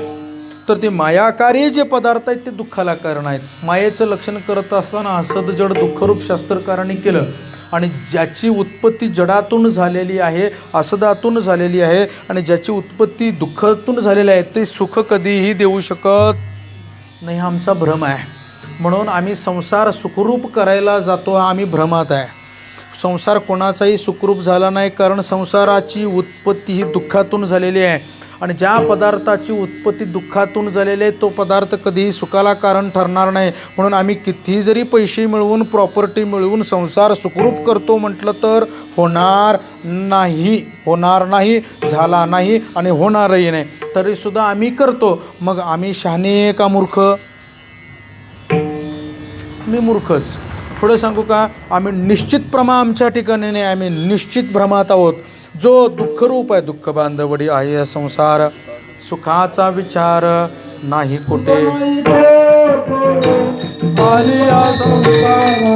तर ते मायाकारी जे पदार्थ आहेत ते दुःखाला कारण आहेत. मायेचं लक्षण करत असताना असद जड दुःखरूप शास्त्रकारांनी केलं. आणि ज्याची उत्पत्ती जडातून झालेली आहे, असदातून झालेली आहे, आणि ज्याची उत्पत्ती दुःखातून झालेली आहे, ते सुख कधीही देऊ शकत नाही. हा आमचा भ्रम आहे. म्हणून आम्ही संसार सुखरूप करायला जातो, आम्ही भ्रमात आहे. संसार कोणाचाही सुखरूप झाला नाही, कारण संसाराची उत्पत्ती ही दुःखातून झालेली आहे. आणि ज्या पदार्थाची उत्पत्ती दुःखातून झालेली आहे तो पदार्थ कधीही सुखाला कारण ठरणार नाही. म्हणून आम्ही कितीही जरी पैसे मिळवून, प्रॉपर्टी मिळवून संसार सुखरूप करतो म्हटलं तर होणार नाही, झाला नाही आणि होणारही नाही. तरीसुद्धा आम्ही करतो. मग आम्ही शहाणे का मूर्ख? आम्ही मूर्खच. पुढे सांगू का? आम्ही निश्चित प्रमा आमच्या ठिकाणी नाही, आम्ही निश्चित भ्रमात आहोत. जो दुःखरूप आहे, दुःख बांधवडी आहे संसार, सुखाचा विचार नाही कुठे. आलिया संसार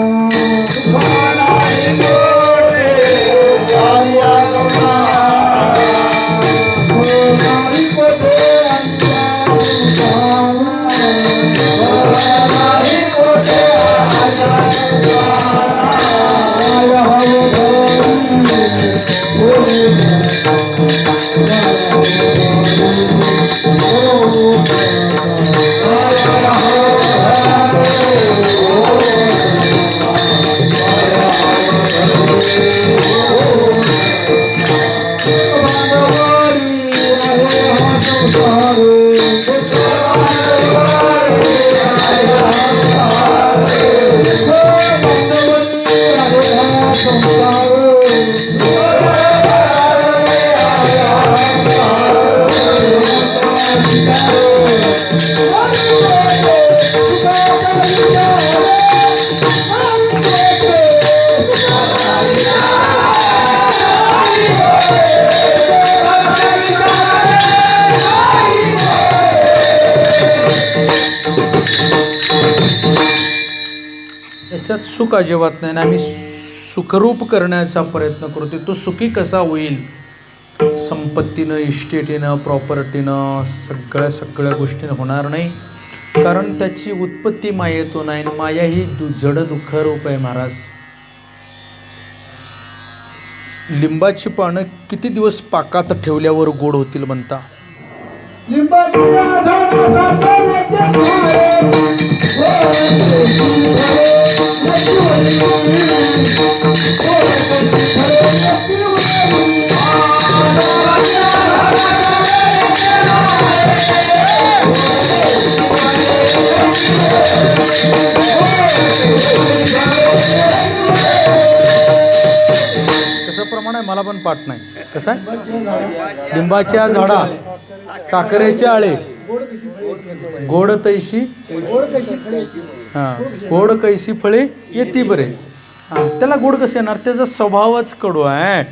याच्यात सुख अजिबात नाही. आम्ही सुखरूप करण्याचा प्रयत्न करतो. तो सुखी कसा होईल? संपत्तीनं, इस्टेटीनं, प्रॉपर्टीनं, सगळ्या गोष्टीनं होणार नाही. कारण त्याची उत्पत्ती मायेतून आहे. माया ही जड दुःखरूप आहे महाराज. लिंबाची पानं किती दिवस पाकात ठेवल्यावर गोड होतील म्हणता? कसं प्रमाण आहे मला पण पाठ नाही. कसं आहे? लिंबाच्या झाडा साखरेचे आळे गोड तैशी गोड कैसी फळे येती बरे. त्याला गोड कसं येणार? त्याचा स्वभावच कडू आहे.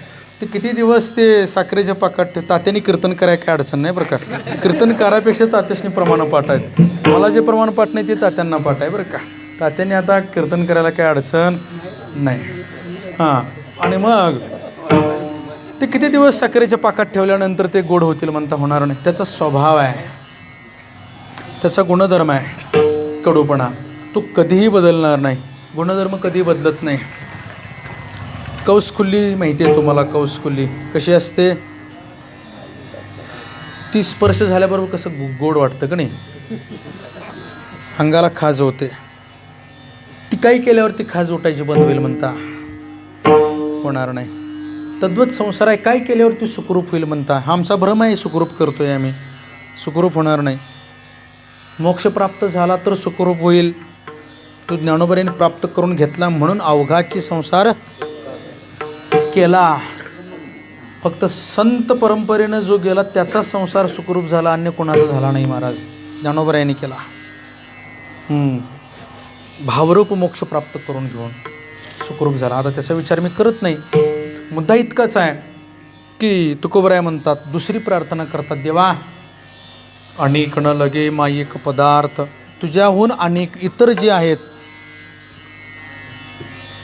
ते किती दिवस ते साखरेच्या पाकात तात्याने कीर्तन करायला काय अडचण नाही बरं का. कीर्तन करायपेक्षा तात्याशनी प्रमाण पाठ आहेत. मला जे प्रमाण पाठ नाही ते तात्यांना पाठ आहे बरं का. तात्यांनी आता कीर्तन करायला काय अडचण नाही. आणि मग ते किती दिवस साखरेच्या पाकात ठेवल्यानंतर ते गोड होतील म्हणता? होणार नाही. त्याचा स्वभाव आहे, त्याचा गुणधर्म आहे कडूपणा. तो कधीही बदलणार नाही. गुणधर्म कधी बदलत नाही. कौसकुल्ली माहिती आहे तुम्हाला? कौसकुल्ली कशी असते? ती स्पर्श झाल्याबरोबर कसं गोड वाटतं का नाही? अंगाला खाज होते. ती काही केल्यावरती खाज उठायची बंद होईल म्हणता? होणार नाही. तद्वत संसार आहे. काय केल्यावरती सुखरूप होईल म्हणता? हा आमचा भ्रम आहे. सुखरूप करतोय आम्ही, सुखरूप होणार नाही. मोक्ष प्राप्त झाला तर सुखरूप होईल. तो ज्ञानोबराने प्राप्त करून घेतला म्हणून अवघाची संसार केला. फक्त संत परंपरेनं जो गेला त्याचा संसार सुखरूप झाला, अन्य कोणाचा झाला नाही महाराज. ज्ञानोबरायांनी केला. भावरूप मोक्ष प्राप्त करून घेऊन सुखरूप झाला. आता त्याचा विचार मी करत नाही. मुद्दा इतकाच आहे की तुकोबराय म्हणतात, दुसरी प्रार्थना करतात, देवा अनेक न लगे माईक पदार्थ, तुझ्याहून अनेक इतर जे आहेत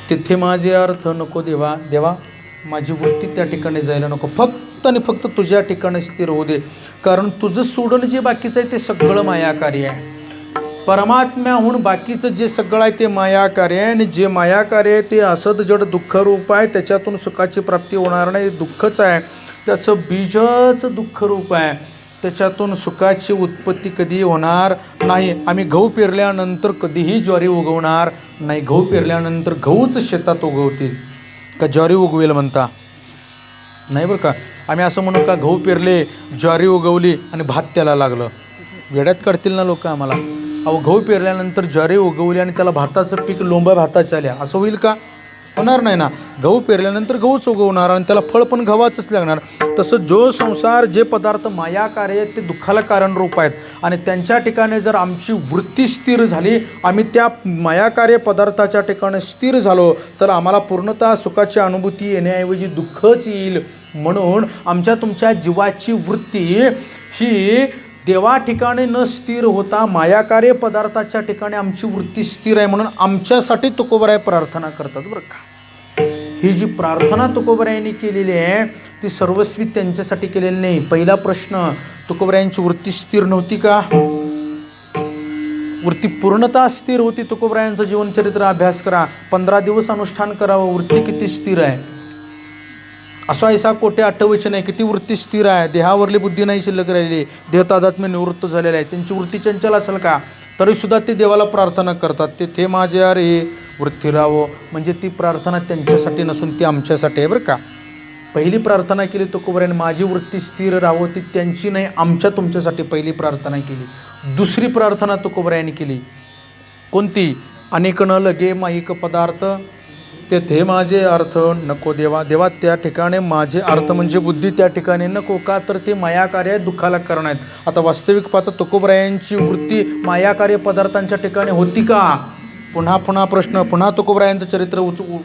तिथे माझे अर्थ नको देवा. देवा माझी वृत्ती त्या ठिकाणी जायला नको, फक्त आणि फक्त तुझ्या ठिकाणी स्थिर होऊ दे. कारण तुझं सोडून जे बाकीचं आहे ते सगळं मायाकार्य आहे. परमात्म्याहून बाकीचं जे सगळं आहे ते मायाकार्य आहे. आणि जे मायाकार्य आहे ते असद जड दुःख रूप आहे. त्याच्यातून सुखाची प्राप्ती होणार नाही, दुःखच आहे. त्याचं बीजच दुःख रूप आहे. त्याच्यातून सुखाची उत्पत्ती कधी होणार नाही. आम्ही गहू पेरल्यानंतर कधीही ज्वारी उगवणार नाही. गहू पेरल्यानंतर गहूच शेतात उगवतील का ज्वारी उगवेल म्हणता? नाही बरं का. आम्ही असं म्हणू का गहू पेरले, ज्वारी उगवली आणि भात त्याला लागलं? वेड्यात काढतील ना लोक आम्हाला. अहो गहू पेरल्यानंतर ज्वारी उगवली आणि त्याला भाताचं पीक लोंबा भाताच्या आल्या, असं होईल का? होणार नाही ना. गहू पेरल्यानंतर गहूच उगवणार आणि त्याला फळ पण गव्हाचंच लागणार. तसं जो संसार, जे पदार्थ मायाकार्य आहेत ते दुःखाला कारणरूप आहेत. आणि त्यांच्या ठिकाणी जर आमची वृत्ती स्थिर झाली, आम्ही त्या मायाकार्य पदार्थाच्या ठिकाणी स्थिर झालो, तर आम्हाला पूर्णतः सुखाची अनुभूती येण्याऐवजी दुःखच येईल. म्हणून आमच्या तुमच्या जीवाची वृत्ती ही देवा ठिकाणी न स्थिर होता मायाकार्य पदार्थाच्या ठिकाणी आमची वृत्ती स्थिर आहे. म्हणून आमच्यासाठी तुकोबराय प्रार्थना करतात बरं का. ही जी प्रार्थना तुकोबरायांनी केलेली आहे ती सर्वस्वी त्यांच्यासाठी केलेली नाही. पहिला प्रश्न, तुकोबरायांची वृत्ती स्थिर नव्हती का? वृत्ती पूर्णतः स्थिर होती. तुकोबरायांचं जीवनचरित्र अभ्यास करा, 15 दिवस अनुष्ठान करावं. वृत्ती किती स्थिर आहे. असा ऐसा कोटे आठवायचे नाही. किती वृत्ती स्थिर आहे. देहावरली बुद्धी नाही शिल्लक राहिली, देह तादात्म्य निवृत्त झालेलं आहे. त्यांची वृत्ती चंचल असेल का? तरीसुद्धा ते देवाला प्रार्थना करतात, ते माझे अरे वृत्ती राहो. म्हणजे ती प्रार्थना त्यांच्यासाठी नसून ती आमच्यासाठी आहे बरं का. पहिली प्रार्थना केली तुकोबरायांनी, माझी वृत्ती स्थिर राहो, ती त्यांची नाही, आमच्या तुमच्यासाठी पहिली प्रार्थना केली. दुसरी प्रार्थना तुकोबरायांनी केली कोणती? अनेक न लगे माईक पदार्थ, तेथे माझे अर्थ नको देवा. देवा त्या ठिकाणी माझे अर्थ म्हणजे बुद्धी त्या ठिकाणी नको. का? तर ते मायाकार्य दुःखाला कारण आहेत. आता वास्तविक पाहता तुकोबरायांची वृत्ती मायाकार्य पदार्थांच्या ठिकाणी होती का? पुन्हा पुन्हा प्रश्न, पुन्हा तुकोबरायांचं चरित्र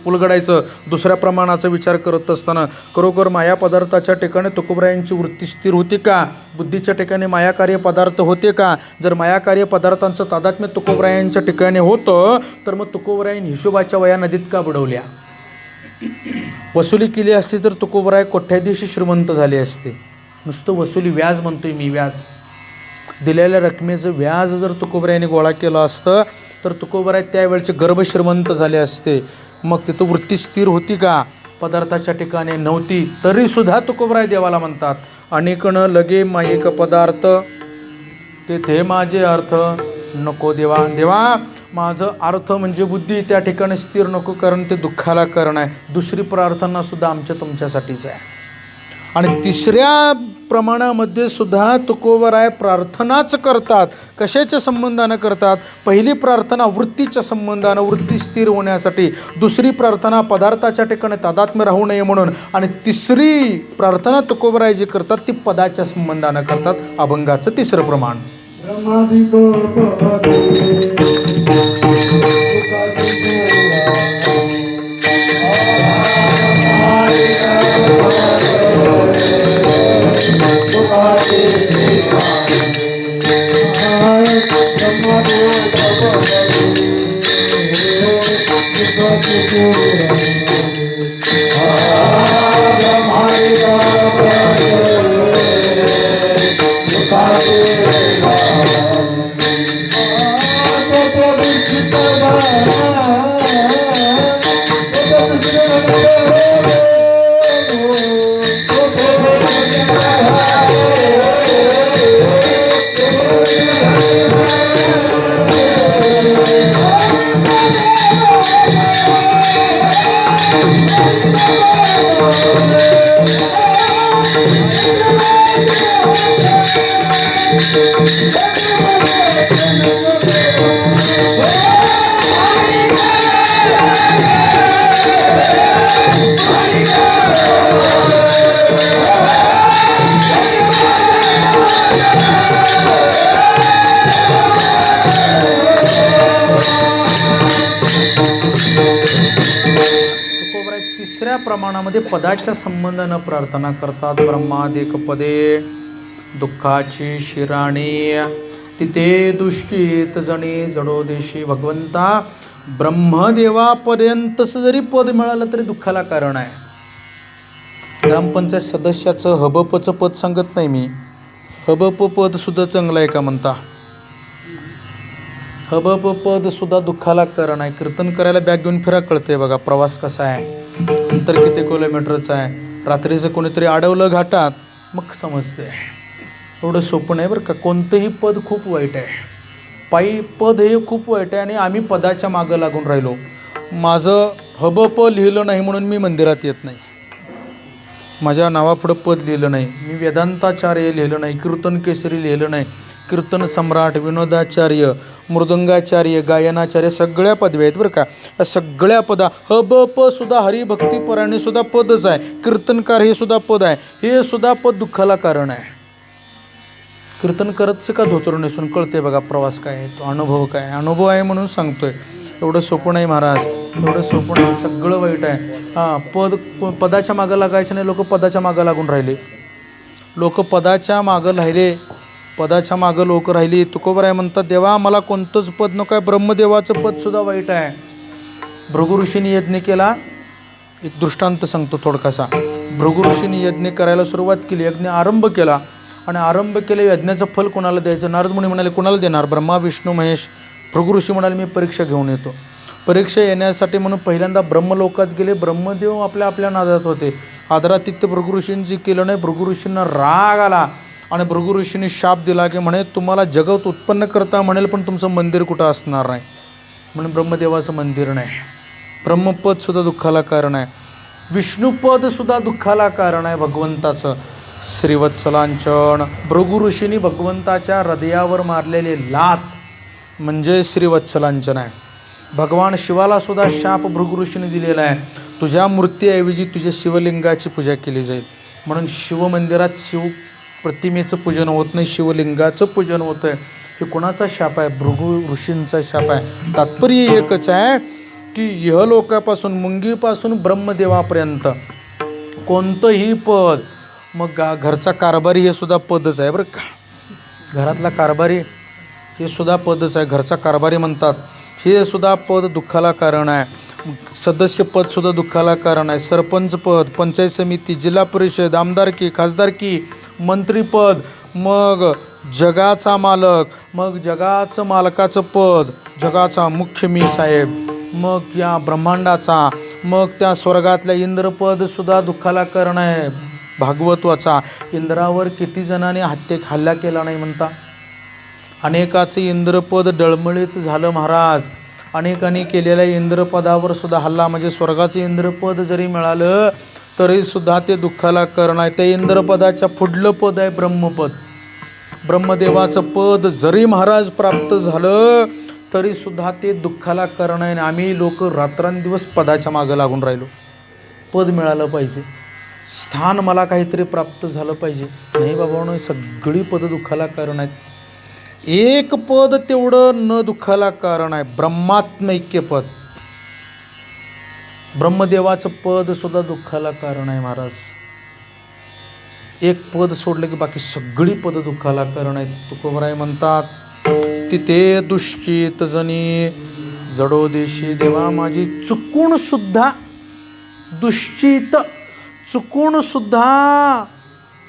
उलगडायचं. दुसऱ्या प्रमाणाचा विचार करत असताना खरोखर माया पदार्थाच्या ठिकाणी तुकोबरायांची वृत्ती स्थिर होती का? बुद्धीच्या ठिकाणी मायाकार्य पदार्थ होते का? जर मायाकार्य पदार्थांचं तादात्म्य तुकोबरायांच्या ठिकाणी होतं तर मग तुकोबरायांनी हिशोबाच्या वया नदीत का बुडवल्या? वसुली केली असती तर तुकोबराय कोट्याधीश श्रीमंत झाले असते. नुसतं वसुली, व्याज म्हणतोय मी, व्याज, दिलेल्या रकमेचं व्याज जर तुकोबरायांनी गोळा केलं असतं तर तुकोबराय त्यावेळचे गर्भश्रीमंत झाले असते. मग तिथं वृत्ती स्थिर होती का? पदार्थाच्या ठिकाणी नव्हती. तरीसुद्धा तुकोबराय देवाला म्हणतात, अनेक न लगे माईक पदार्थ, तेथे माझे अर्थ नको देवा. देवा माझं अर्थ म्हणजे बुद्धी त्या ठिकाणी स्थिर नको, कारण ते दुःखाला कारण आहे. दुसरी प्रार्थना सुद्धा आमच्या तुमच्यासाठीच आहे. आणि तिसऱ्या प्रमाणामध्ये सुद्धा तुकोबराय प्रार्थनाच करतात. कशाच्या संबंधानं करतात? पहिली प्रार्थना वृत्तीच्या संबंधानं, वृत्ती स्थिर होण्यासाठी. दुसरी प्रार्थना पदार्थाच्या ठिकाणी तादात्म्य राहू नये म्हणून. आणि तिसरी प्रार्थना तुकोबराय जी करतात ती पदाच्या संबंधानं करतात. अभंगाचं तिसरं प्रमाण. तुकोबराय तिसऱ्या प्रमाणामध्ये पदाच्या संबंधानं प्रार्थना करतात. ब्रह्मादिक पदे दुःखाची शिराणी तिथे दुष्टित जणी जडो देशी. भगवंता ब्रह्मदेवापर्यंतच जरी पद मिळालं तरी दुःखाला कारण आहे. ग्रामपंचायत सदस्याचं हबपचं पद सांगत नाही मी. हबप पद सुद्धा चांगलं आहे का म्हणता? हबप पद सुद्धा दुःखाला कारण आहे. कीर्तन करायला बॅग घेऊन फिरा कळते बघा प्रवास कसा आहे, अंतर किती किलोमीटरचं आहे. रात्रीचं कोणीतरी अडवलं घाटात मग समजते. एवढं सोपं नाही बरं का. कोणतंही पद खूप वाईट आहे. पायी पद हे खूप वाईट आहे आणि आम्ही पदाच्या मागं लागून राहिलो. माझं हबप लिहिलं नाही म्हणून मी मंदिरात येत नाही. माझ्या नावापुढं पद लिहिलं नाही. मी वेदांताचार्य लिहिलं नाही, कीर्तन केसरी लिहिलं नाही, कीर्तन सम्राट, विनोदाचार्य, मृदंगाचार्य, गायनाचार्य सगळ्या पदव्या आहेत बरं का. या सगळ्या पदा हबप सुद्धा हरिभक्तीपरायणे सुद्धा पदच आहे. कीर्तनकार हे सुद्धा पद आहे. हे सुद्धा पद दुःखाला कारण आहे. कीर्तन करतच का धोतर नेसून कळते बघा प्रवास काय आहे, तो अनुभव काय आहे. अनुभव आहे म्हणून सांगतोय. एवढं सोपं नाही महाराज, एवढं सोपं नाही. सगळं वाईट आहे. पदाच्या मागं लागायचं नाही. लोक पदाच्या मागं लागून राहिले. लोक पदाच्या मागं राहिले. पदाच्या मागं लोक राहिली. तुकोबराय म्हणतात देवा मला कोणतंच पद नको आहे. ब्रह्मदेवाचं पदसुद्धा वाईट आहे. भृगु ऋषीने यज्ञ केला. एक दृष्टांत सांगतो थोडकासा. भृगु ऋषीने यज्ञ करायला सुरुवात केली. यज्ञ आरंभ केला आणि आरंभ केले. यज्ञाचं फल कोणाला द्यायचं? नारद मुनी म्हणाले कोणाला देणार? ब्रह्मा विष्णू महेश. भृगु ऋषी म्हणाले मी परीक्षा घेऊन येतो. परीक्षा येण्यासाठी म्हणून पहिल्यांदा ब्रह्मलोकात गेले. ब्रह्मदेव आपल्या नादात होते. आदरातिथ्य भृगु ऋषींनी केलं नाही. भृगु ऋषींना राग आला आणि भृगु ऋषींनी शाप दिला की म्हणे तुम्हाला जगत उत्पन्न करता म्हणेल पण तुमचं मंदिर कुठं असणार नाही. म्हणून ब्रह्मदेवाचं मंदिर नाही. ब्रह्मपदसुद्धा दुःखाला कारण आहे. विष्णुपदसुद्धा दुःखाला कारण आहे भगवंताचं. श्रीवत्सलांचन. भृगु ऋषींनी भगवंताच्या हृदयावर मारलेले लात म्हणजे श्रीवत्सलांचन आहे. भगवान शिवाला सुद्धा शाप भृगु ऋषीने दिलेला आहे. तुझ्या मूर्तीऐवजी तुझ्या शिवलिंगाची पूजा केली जाईल म्हणून शिवमंदिरात शिव प्रतिमेचं पूजन होत नाही, शिवलिंगाचं पूजन होतं आहे. हे कोणाचा शाप आहे? भृगु ऋषींचा शाप आहे. तात्पर्य एकच आहे की इहलोकापासून मुंगीपासून ब्रह्मदेवापर्यंत कोणतंही पद, मग घरचा कारभारी हे सुद्धा पदच आहे बरं का. घरातला कारभारी हे सुद्धा पदच आहे. घरचा कारभारी म्हणतात. हे सुद्धा पद दुःखाला कारण आहे. सदस्य पदसुद्धा दुःखाला कारण आहे. सरपंच पद, पंचायत समिती, जिल्हा परिषद, आमदारकी, खासदारकी, मंत्रीपद, मग जगाचा मालक, मग जगाचं मालकाचं पद, जगाचा मुख्य मी साहेब, मग या ब्रह्मांडाचा, मग त्या स्वर्गातल्या इंद्रपदसुद्धा दुःखाला कारण आहे. भागवत्वाचा इंद्रावर किती जणांनी हल्ला केला नाही म्हणता. अनेकाचं इंद्रपद डळमळीत झालं महाराज. अनेकांनी केलेल्या इंद्रपदावर सुद्धा हल्ला म्हणजे स्वर्गाचं इंद्रपद जरी मिळालं तरीसुद्धा ते दुःखाला कारण आहे. त्या इंद्रपदाच्या पुढलं पद आहे ब्रह्मपद. ब्रह्मदेवाचं पद जरी महाराज प्राप्त झालं तरीसुद्धा ते दुःखाला कारण आहे. आम्ही लोक रात्रंदिवस पदाच्या मागं लागून राहिलो. पद मिळालं पाहिजे, स्थान मला काहीतरी प्राप्त झालं पाहिजे. नाही बाबा, सगळी पद दुःखाला कारण आहेत. एक पद तेवढं न दुःखाला कारण आहे. ब्रह्मात्मैक्य पद, ब्रह्मदेवाचं पद सुद्धा दुःखाला कारण आहे महाराज. एक पद सोडलं की बाकी सगळी पद दुःखाला कारण आहेत. तुकोबराय म्हणतात तिथे दुश्चित जनी जडो देशी. देवा माझी चुकून सुद्धा दुश्चित, चुकून सुद्धा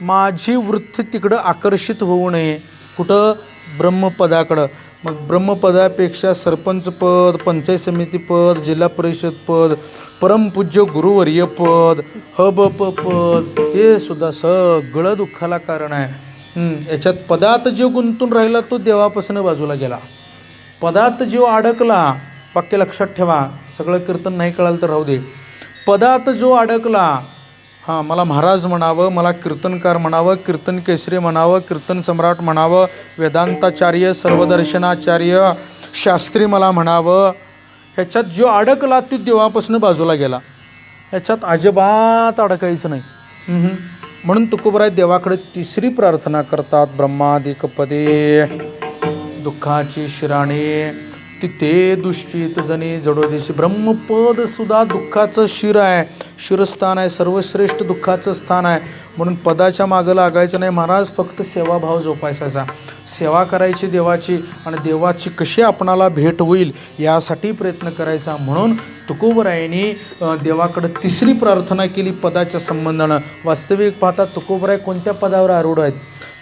माझी वृत्ती तिकडं आकर्षित होऊ नये. कुठं? ब्रह्मपदाकडं. मग ब्रह्मपदापेक्षा सरपंच पद, पंचायत समिती पद, जिल्हा परिषद पद, परमपूज्य गुरुवर्य पद, हबप पद हे सुद्धा सगळं दुःखाला कारण आहे. याच्यात पदात जो गुंतून राहिला तो देवापासून बाजूला गेला. पदात जो अडकला, वाक्य लक्षात ठेवा, सगळं कीर्तन नाही कळालं तर राहू दे. पदात जो अडकला, मला महाराज म्हणावं, मला कीर्तनकार म्हणावं, कीर्तन केसरी म्हणावं, कीर्तन सम्राट म्हणावं, वेदांताचार्य, सर्वदर्शनाचार्य, शास्त्री मला म्हणावं, ह्याच्यात जो अडकला ती देवापासून बाजूला गेला. ह्याच्यात अजिबात अडकायचं नाही. म्हणून तुकोबराय देवाकडे तिसरी प्रार्थना करतात. ब्रह्मादिक पदे दुःखाची शिराणी तिथे दुश्चित जनी जडोदेशी. ब्रह्मपद सुद्धा दुःखाचं शिर आहे, शिरस्थान आहे, सर्वश्रेष्ठ दुःखाचं स्थान आहे. म्हणून पदाच्या मागं लागायचं नाही महाराज, फक्त सेवाभाव जोपासायचा, सेवा करायची देवाची, आणि देवाची कशी आपणाला भेट होईल यासाठी प्रयत्न करायचा. म्हणून तुकोबरायांनी देवाकडं तिसरी प्रार्थना केली पदाच्या संबंधानं. वास्तविक पाहता तुकोबराय कोणत्या पदावर आरूढ आहेत?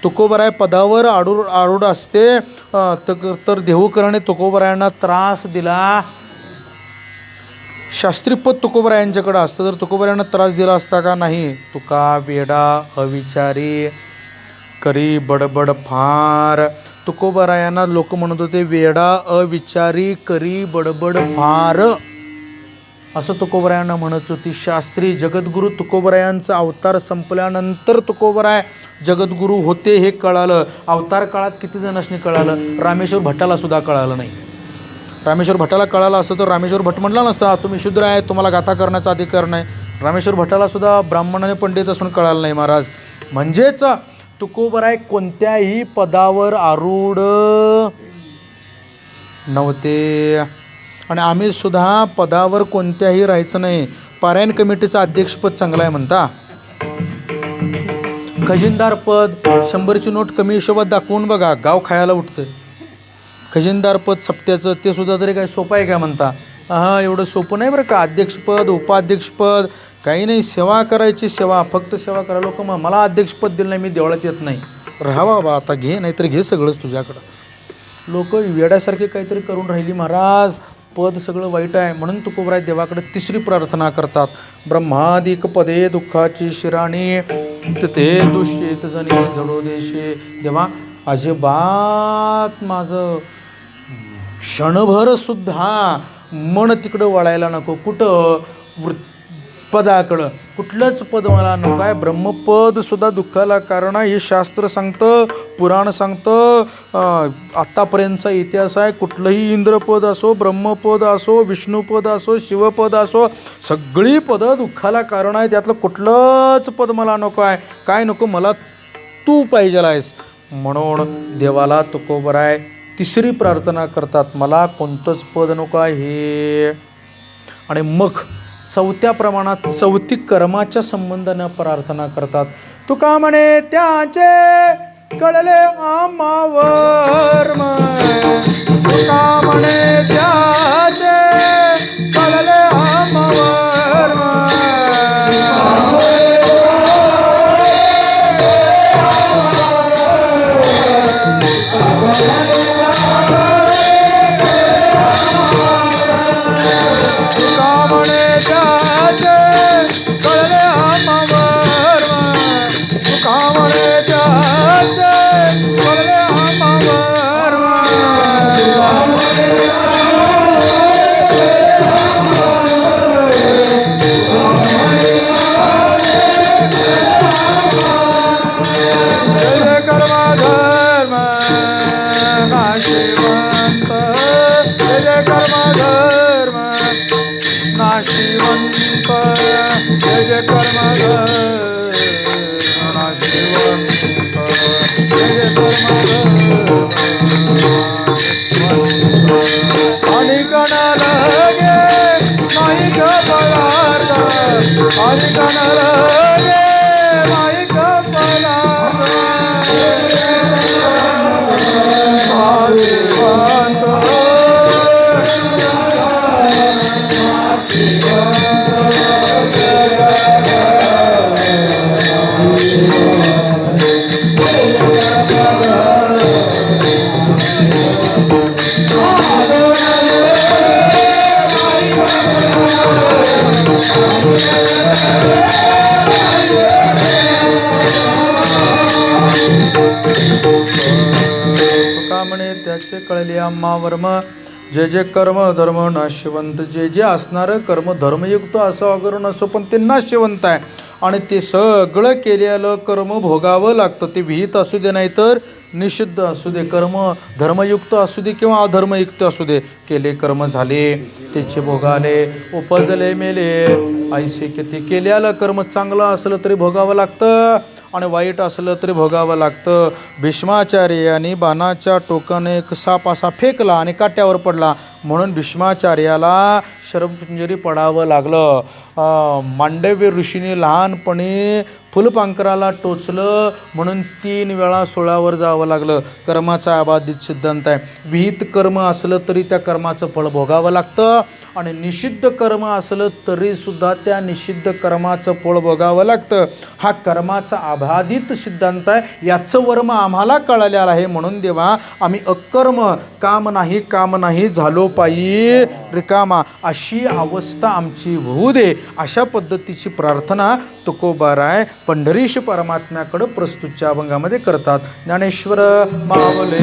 तुकोबराय पदावर आरूढ असते तर देहूकराने तुकोबरायांना त्रास दिला. शास्त्रीपद तुकोबरायांच्याकडं असतं तर तुकोबरायांना त्रास दिला असता का? नाही. तुका वेडा अविचारी करी बडबड फार. तुकोबरायांना लोक म्हणत होते वेडा अविचारी करी बडबड फार, असं तुकोबरायांना म्हणत होती. शास्त्री जगद्गुरू तुकोबरायांचा अवतार संपल्यानंतर तुकोबराय जगद्गुरू होते हे कळालं. अवतार काळात किती जणांनी कळालं? रामेश्वर भट्टाला सुद्धा कळालं नाही. रामेश्वर भट्टाला कळालं असतं तर रामेश्वर भट्ट म्हटला नसता तुम्ही शूद्र आहे, तुम्हाला गाथा करण्याचा अधिकार नाही. रामेश्वर भट्टाला सुद्धा ब्राह्मणाने पंडित असून कळालं नाही महाराज. म्हणजेच तुकोबराय कोणत्याही पदावर आरूढ नव्हते. आणि आम्ही सुद्धा पदावर कोणत्याही राहायचं नाही. पारायण कमिटीचं अध्यक्षपद चांगलं आहे म्हणता. खजिनदार पद 100ची नोट कमी हिशोबात दाखवून बघा, गाव खायला उठतं. खजिनदार पद सप्त्याचं ते सुद्धा तरी काय सोपं आहे काय म्हणता? हां, एवढं सोपं नाही बरं का. अध्यक्षपद उपाध्यक्षपद काही नाही, सेवा करायची, सेवा फक्त सेवा करा. लोक मला अध्यक्षपद दिलं नाही, मी देवळात येत नाही. राहा बाबा आता घे, नाहीतर घे सगळंच तुझ्याकडं. लोक वेड्यासारखे काहीतरी करून राहिली महाराज. पद सगळं वाईट आहे. म्हणून तुकोबराय देवाकडे तिसरी प्रार्थना करतात. ब्रह्मादिक पदे दुःखाची शिराणी तिथे दुष्येत जनी जडो देशे. देवा अजिबात माझं क्षणभर सुद्धा मन तिकडं वळायला नको. कुठं? पदाकडं. कुठलंच पद मला नको आहे. ब्रह्मपद सुद्धा दुःखाला कारण आहे हे शास्त्र सांगतं, पुराण सांगतं. आत्तापर्यंतचा इतिहास आहे. कुठलंही इंद्रपद असो, ब्रह्मपद असो, विष्णुपद असो, शिवपद असो, सगळी पदं दुःखाला कारण आहे. त्यातलं कुठलंच पद मला नको आहे. काय नको? मला तू पाहिजे आहेस. म्हणून देवाला तुकोबराय तिसरी प्रार्थना करतात, मला कोणतंच पद नको आहे. आणि मग चौथ्या प्रमाणात चौथी कर्माच्या संबंधानं प्रार्थना करतात. तुका म्हणे त्याचे कळले आम्हावर, तुका म्हणे त्याचे कळले आम्हावर. तुका म्हणे त्याचे कळले आम्हावर्म. जे जे कर्म धर्म नाशिवंत, जे जे असणारं कर्म धर्मयुक्त असो अगर नसो पण ते नाशिवंत आहे. आणि ते सगळं केलेलं कर्म भोगावं लागतं. ते विहित असू दे नाही तर निषिद्ध असू दे, कर्म धर्मयुक्त असू दे किंवा अधर्मयुक्त असू दे, केले कर्म झाले त्याचे भोगाले. उपजले मेले ऐसे किती. केलेलं कर्म चांगलं असलं तरी भोगावं लागतं आणि वाईट असलं तरी भोगावं लागतं. भीष्माचार्य यांनी बाणाच्या टोकाने एक साप असा फेकला आणि काट्यावर पडला. पडला, म्हणून भीष्माचार्याला शरपिंजरी पडावं लागलं. मांडव्य ऋषीने लहानपणी फुलपांखराला टोचलं म्हणून 3 वेळा सोळावर जावं लागलं. कर्माचा अबाधित सिद्धांत आहे. विहित कर्म असलं तरी त्या कर्माचं फळ भोगावं लागतं आणि निषिद्ध कर्म असलं तरीसुद्धा त्या निषिद्ध कर्माचं फळ भोगावं लागतं. हा कर्माचा अबाधित सिद्धांत आहे. याचं वर्म आम्हाला कळलेलं आहे. म्हणून देवा आम्ही अकर्म, काम नाही झालो पायी रिकामा, अशी अवस्था आमची होऊ दे, अशा पद्धतीची प्रार्थना तुकोबाराय पंढरीश परमात्म्याकडं प्रस्तुतच्या अभंगामध्ये करतात. ज्ञानेश्वर मावले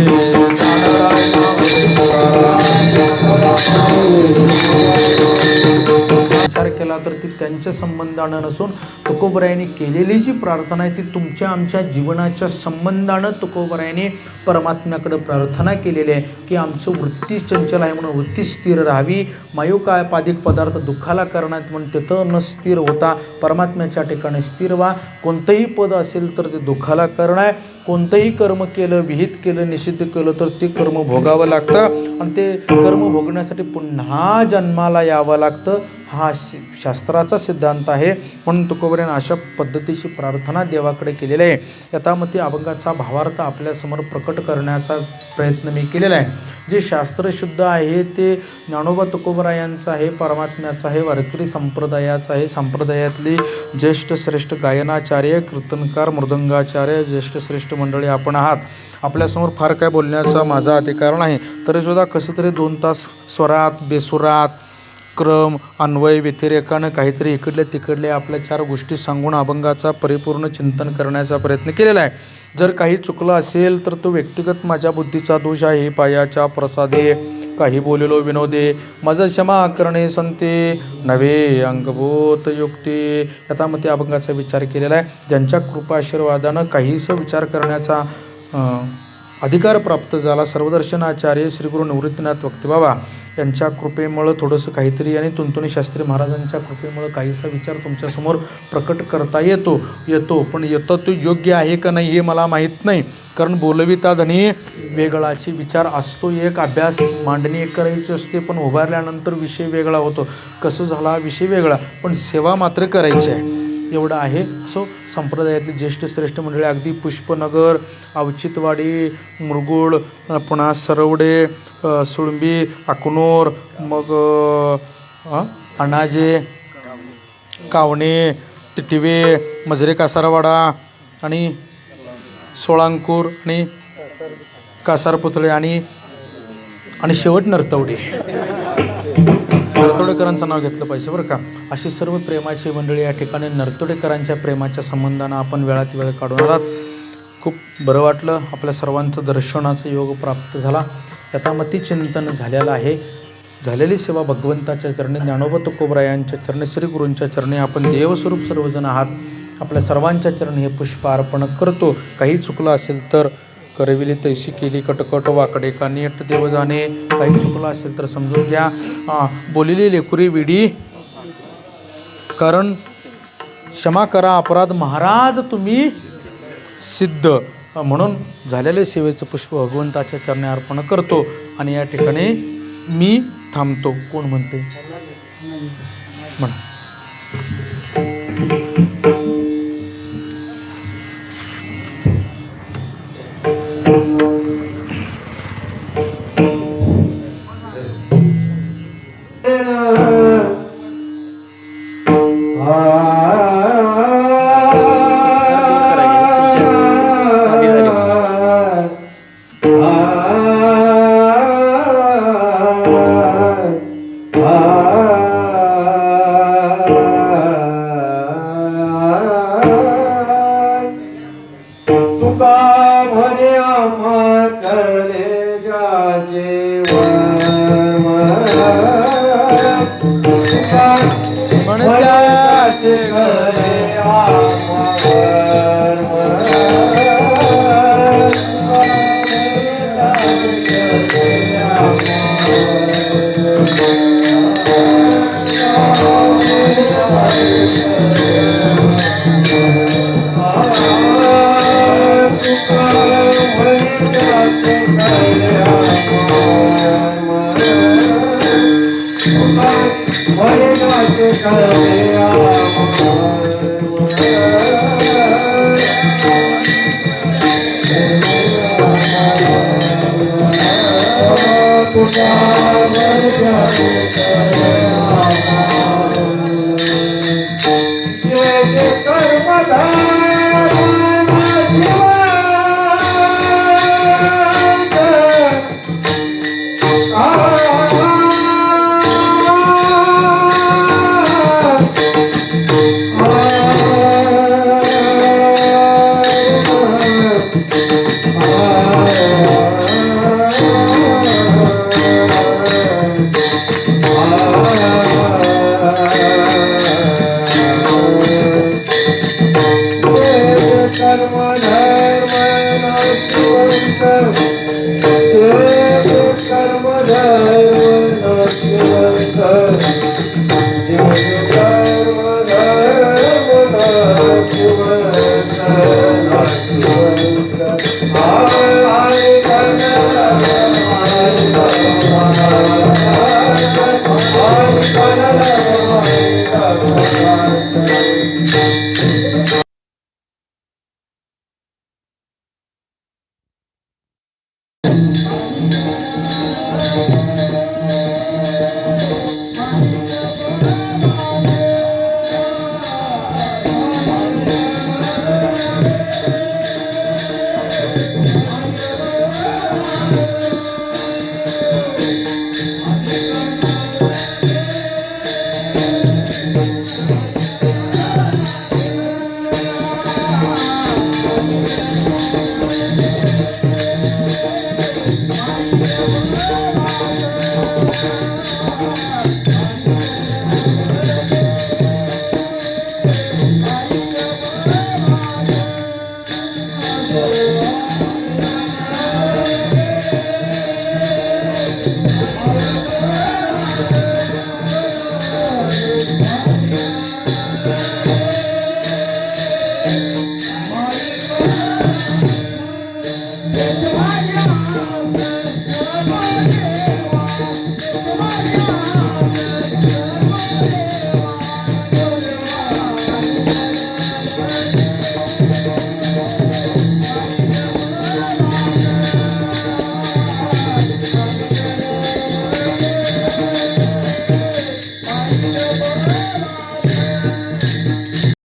विचार केला तर ती त्यांच्या संबंधानं नसून तुकोबरायांनी केलेली जी प्रार्थना आहे ती तुमच्या आमच्या जीवनाच्या संबंधानं तुकोबरायांनी परमात्म्याकडे प्रार्थना केलेली आहे की आमचं वृत्ती चंचल आहे म्हणून वृत्ती स्थिर राहावी. मायोकाय पादिक पदार्थ दुःखाला करण्यात म्हणून तिथं न स्थिर होता परमात्म्याच्या ठिकाणी स्थिर व्हा. कोणतंही पद असेल तर ते दुःखाला करणं आहे. कोणतंही कर्म केलं, विहित केलं, निषिद्ध केलं तर ते कर्म भोगावं लागतं आणि ते कर्म भोगण्यासाठी पुन्हा जन्माला यावं लागतं. हा शास्त्राचा सिद्धांत आहे. म्हणून तुकोबरायांनी अशा पद्धतीची प्रार्थना देवाकडे केलेली आहे. यथामती अभंगाचा भावार्थ आपल्यासमोर प्रकट करण्याचा प्रयत्न मी केलेला आहे. जे शास्त्रशुद्ध आहे ते ज्ञानोबा तुकोबरायांचं आहे, परमात्म्याचं आहे, वारकरी संप्रदायाचं आहे. संप्रदायातली ज्येष्ठ श्रेष्ठ गायनाचार्य, कीर्तनकार, मृदंगाचार्य, ज्येष्ठ श्रेष्ठ मंडळी आपण आहात. आपल्यासमोर फार काय बोलण्याचा माझा अधिकार नाही, तरीसुद्धा कसं तरी 2 तास स्वरात, बेसुरात, क्रम, अन्वय, व्यतिरेकानं काहीतरी इकडले तिकडले आपल्या 4 गोष्टी सांगून अभंगाचा परिपूर्ण चिंतन करण्याचा प्रयत्न केलेला आहे. जर काही चुकलं असेल तर तो व्यक्तिगत माझ्या बुद्धीचा दोष आहे. पायाच्या प्रसादे काही बोलेलो विनोदे, माझं क्षमा करणे संते, नव्हे अंगभूत युक्ती. यथामती अभंगाचा विचार केलेला आहे. ज्यांच्या कृपाशीर्वादानं काहीसं विचार करण्याचा अधिकार प्राप्त झाला, सर्वदर्शनाचार्य श्री गुरु निवृत्तीनाथ वक्तेबाबा यांच्या कृपेमुळं थोडंसं काहीतरी आणि तुंतुनी शास्त्री महाराजांच्या कृपेमुळं काहीसा विचार तुमच्यासमोर प्रकट करता येतो. पण येतो तो योग्य आहे का नाही हे मला माहीत नाही, कारण बोलविता धनी वेगळाची विचार असतो. एक अभ्यास मांडणी एक करायची असते, पण उभारल्यानंतर विषय वेगळा होतो. कसं झाला विषय वेगळा, पण सेवा मात्र करायची आहे एवढं आहे. सो संप्रदायातली ज्येष्ठ श्रेष्ठ मंडळी अगदी पुष्पनगर, अवचितवाडी, मुरगुड, पुन्हा सरवडे, सुळंबी, अकनूर, मग अनाजे, कावणे, तिटिवे, मजरे कासारवाडा आणि सोळांकूर आणि कासारपुतळे आणि शेवट नरतवडे. नरतोडेकरांचं नाव घेतलं पाहिजे बरं का. अशी सर्व प्रेमाची मंडळी या ठिकाणी नरतोडेकरांच्या प्रेमाच्या संबंधानं आपण वेळात वेळ काढून आलात. खूप बरं वाटलं. आपल्या सर्वांचं दर्शनाचा योग प्राप्त झाला. यथामती चिंतन झालेलं आहे. झालेली सेवा भगवंताच्या चरणी, ज्ञानोबा तुकोबरायांच्या चरणी, श्री गुरूंच्या चरणी आपण देवस्वरूप सर्वजण आहात. आपल्या सर्वांच्या चरणी हे पुष्प अर्पण करतो. काही चुकलं असेल तर करविली तैशी केली कटकट वाकडे का नीट देव जाणे. काही चुकलं असेल तर समजून घ्या. बोलिली लेकुरी विडी, कारण क्षमा करा अपराध महाराज तुम्ही सिद्ध. म्हणून झालेले सेवेचं पुष्प भगवंताच्या चरणी अर्पण करतो आणि या ठिकाणी मी थांबतो. कोण म्हणते म्हणा. Thank you.